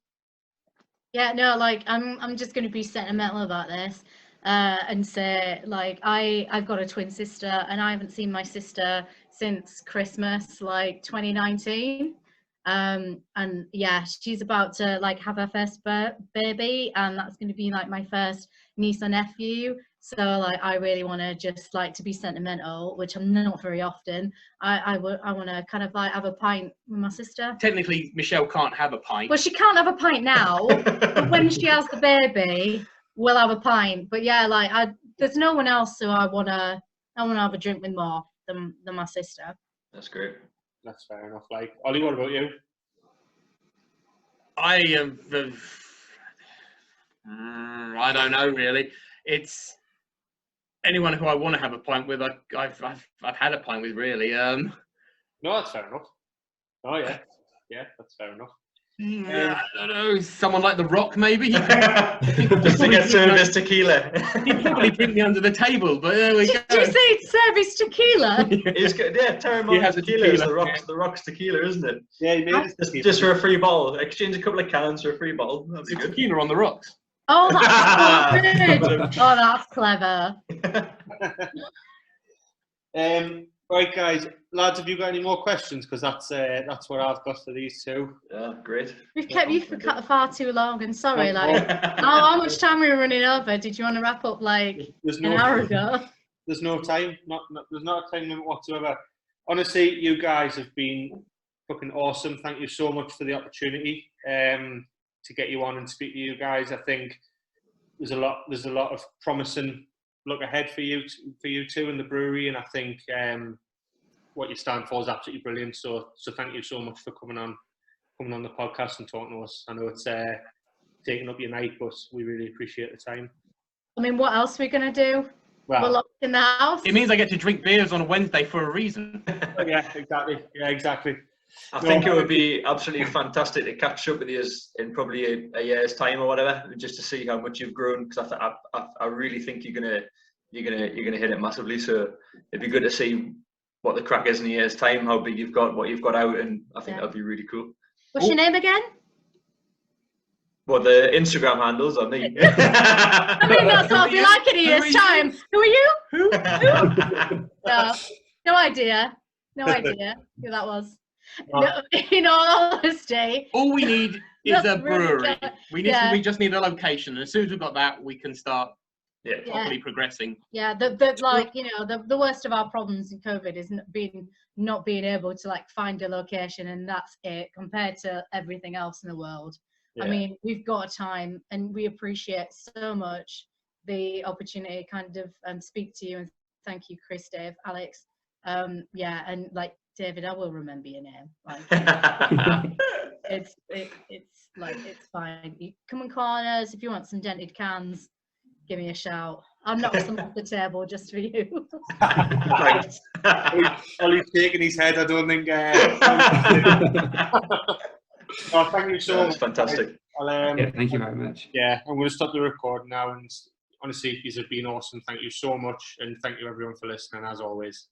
Yeah, no, like I'm just going to be sentimental about this and say, like, I've got a twin sister, and I haven't seen my sister since Christmas, like 2019. And yeah, she's about to like have her first baby, and that's going to be like my first niece or nephew. So like, I really want to just like to be sentimental, which I'm not very often. I want to kind of like have a pint with my sister. Technically, Michelle can't have a pint. Well, she can't have a pint now, but when she has the baby, we'll have a pint. But yeah, like there's no one else who I wanna have a drink with more than my sister. That's great. That's fair enough. Like, Ollie, what about you? I don't know, really. It's anyone who I want to have a pint with. I've had a pint with, really. No, that's fair enough. Oh yeah, that's fair enough. I don't know, someone like The Rock, maybe. Just to get service tequila. He'd probably drink me under the table, but there we go. Did you say service tequila? He's got, yeah, Terramon tequila is the Rock's tequila, isn't it? Yeah, he made it. Just for a free bottle. Exchange a couple of cans for a free bottle. That'd be good. Tequila on the rocks. Oh, that's so good. Oh, that's clever. Right, guys, lads, have you got any more questions? Because that's what I've got for these two. Yeah, great. We've kept you for far too long, and sorry, like, how much time we were running over? Did you want to wrap up like an hour ago? There's no time. There's not a time limit whatsoever. Honestly, you guys have been fucking awesome. Thank you so much for the opportunity to get you on and speak to you guys. I think there's a lot of promising look ahead for you two in the brewery, and I think what you stand for is absolutely brilliant. So thank you so much for coming on the podcast and talking to us. I know it's taking up your night, but we really appreciate the time. I mean, what else are we gonna do? Well, we're locked in the house. It means I get to drink beers on a Wednesday for a reason. Yeah, exactly. I think it would be absolutely fantastic to catch up with you in probably a year's time or whatever, just to see how much you've grown. Because I really think you're gonna hit it massively. So it'd be good to see what the crack is in a year's time, how big you've got, what you've got out, and I think that'd be really cool. What's your name again? Well, the Instagram handles are me. I mean, that's what I'll be like in a year's time. Who are you? Who? No idea who that was. No, in all honesty, all we need is a brewery. Really We just need a location, and as soon as we've got that, we can start properly progressing. Yeah, the worst of our problems in COVID is not being able to like find a location, and that's it compared to everything else in the world. Yeah. I mean, we've got time, and we appreciate so much the opportunity to kind of speak to you, and thank you, Kris, Dave, Alex. And like David, I will remember your name. Like, it's fine. You come in corners if you want some dented cans. Give me a shout. I'll knock some off the table just for you. Thanks. Ollie's shaking his head. I don't think. Oh, thank you so much. Fantastic. Thank you very much. Yeah, I'm going to stop the recording now. And honestly, you have been awesome. Thank you so much, and thank you everyone for listening as always.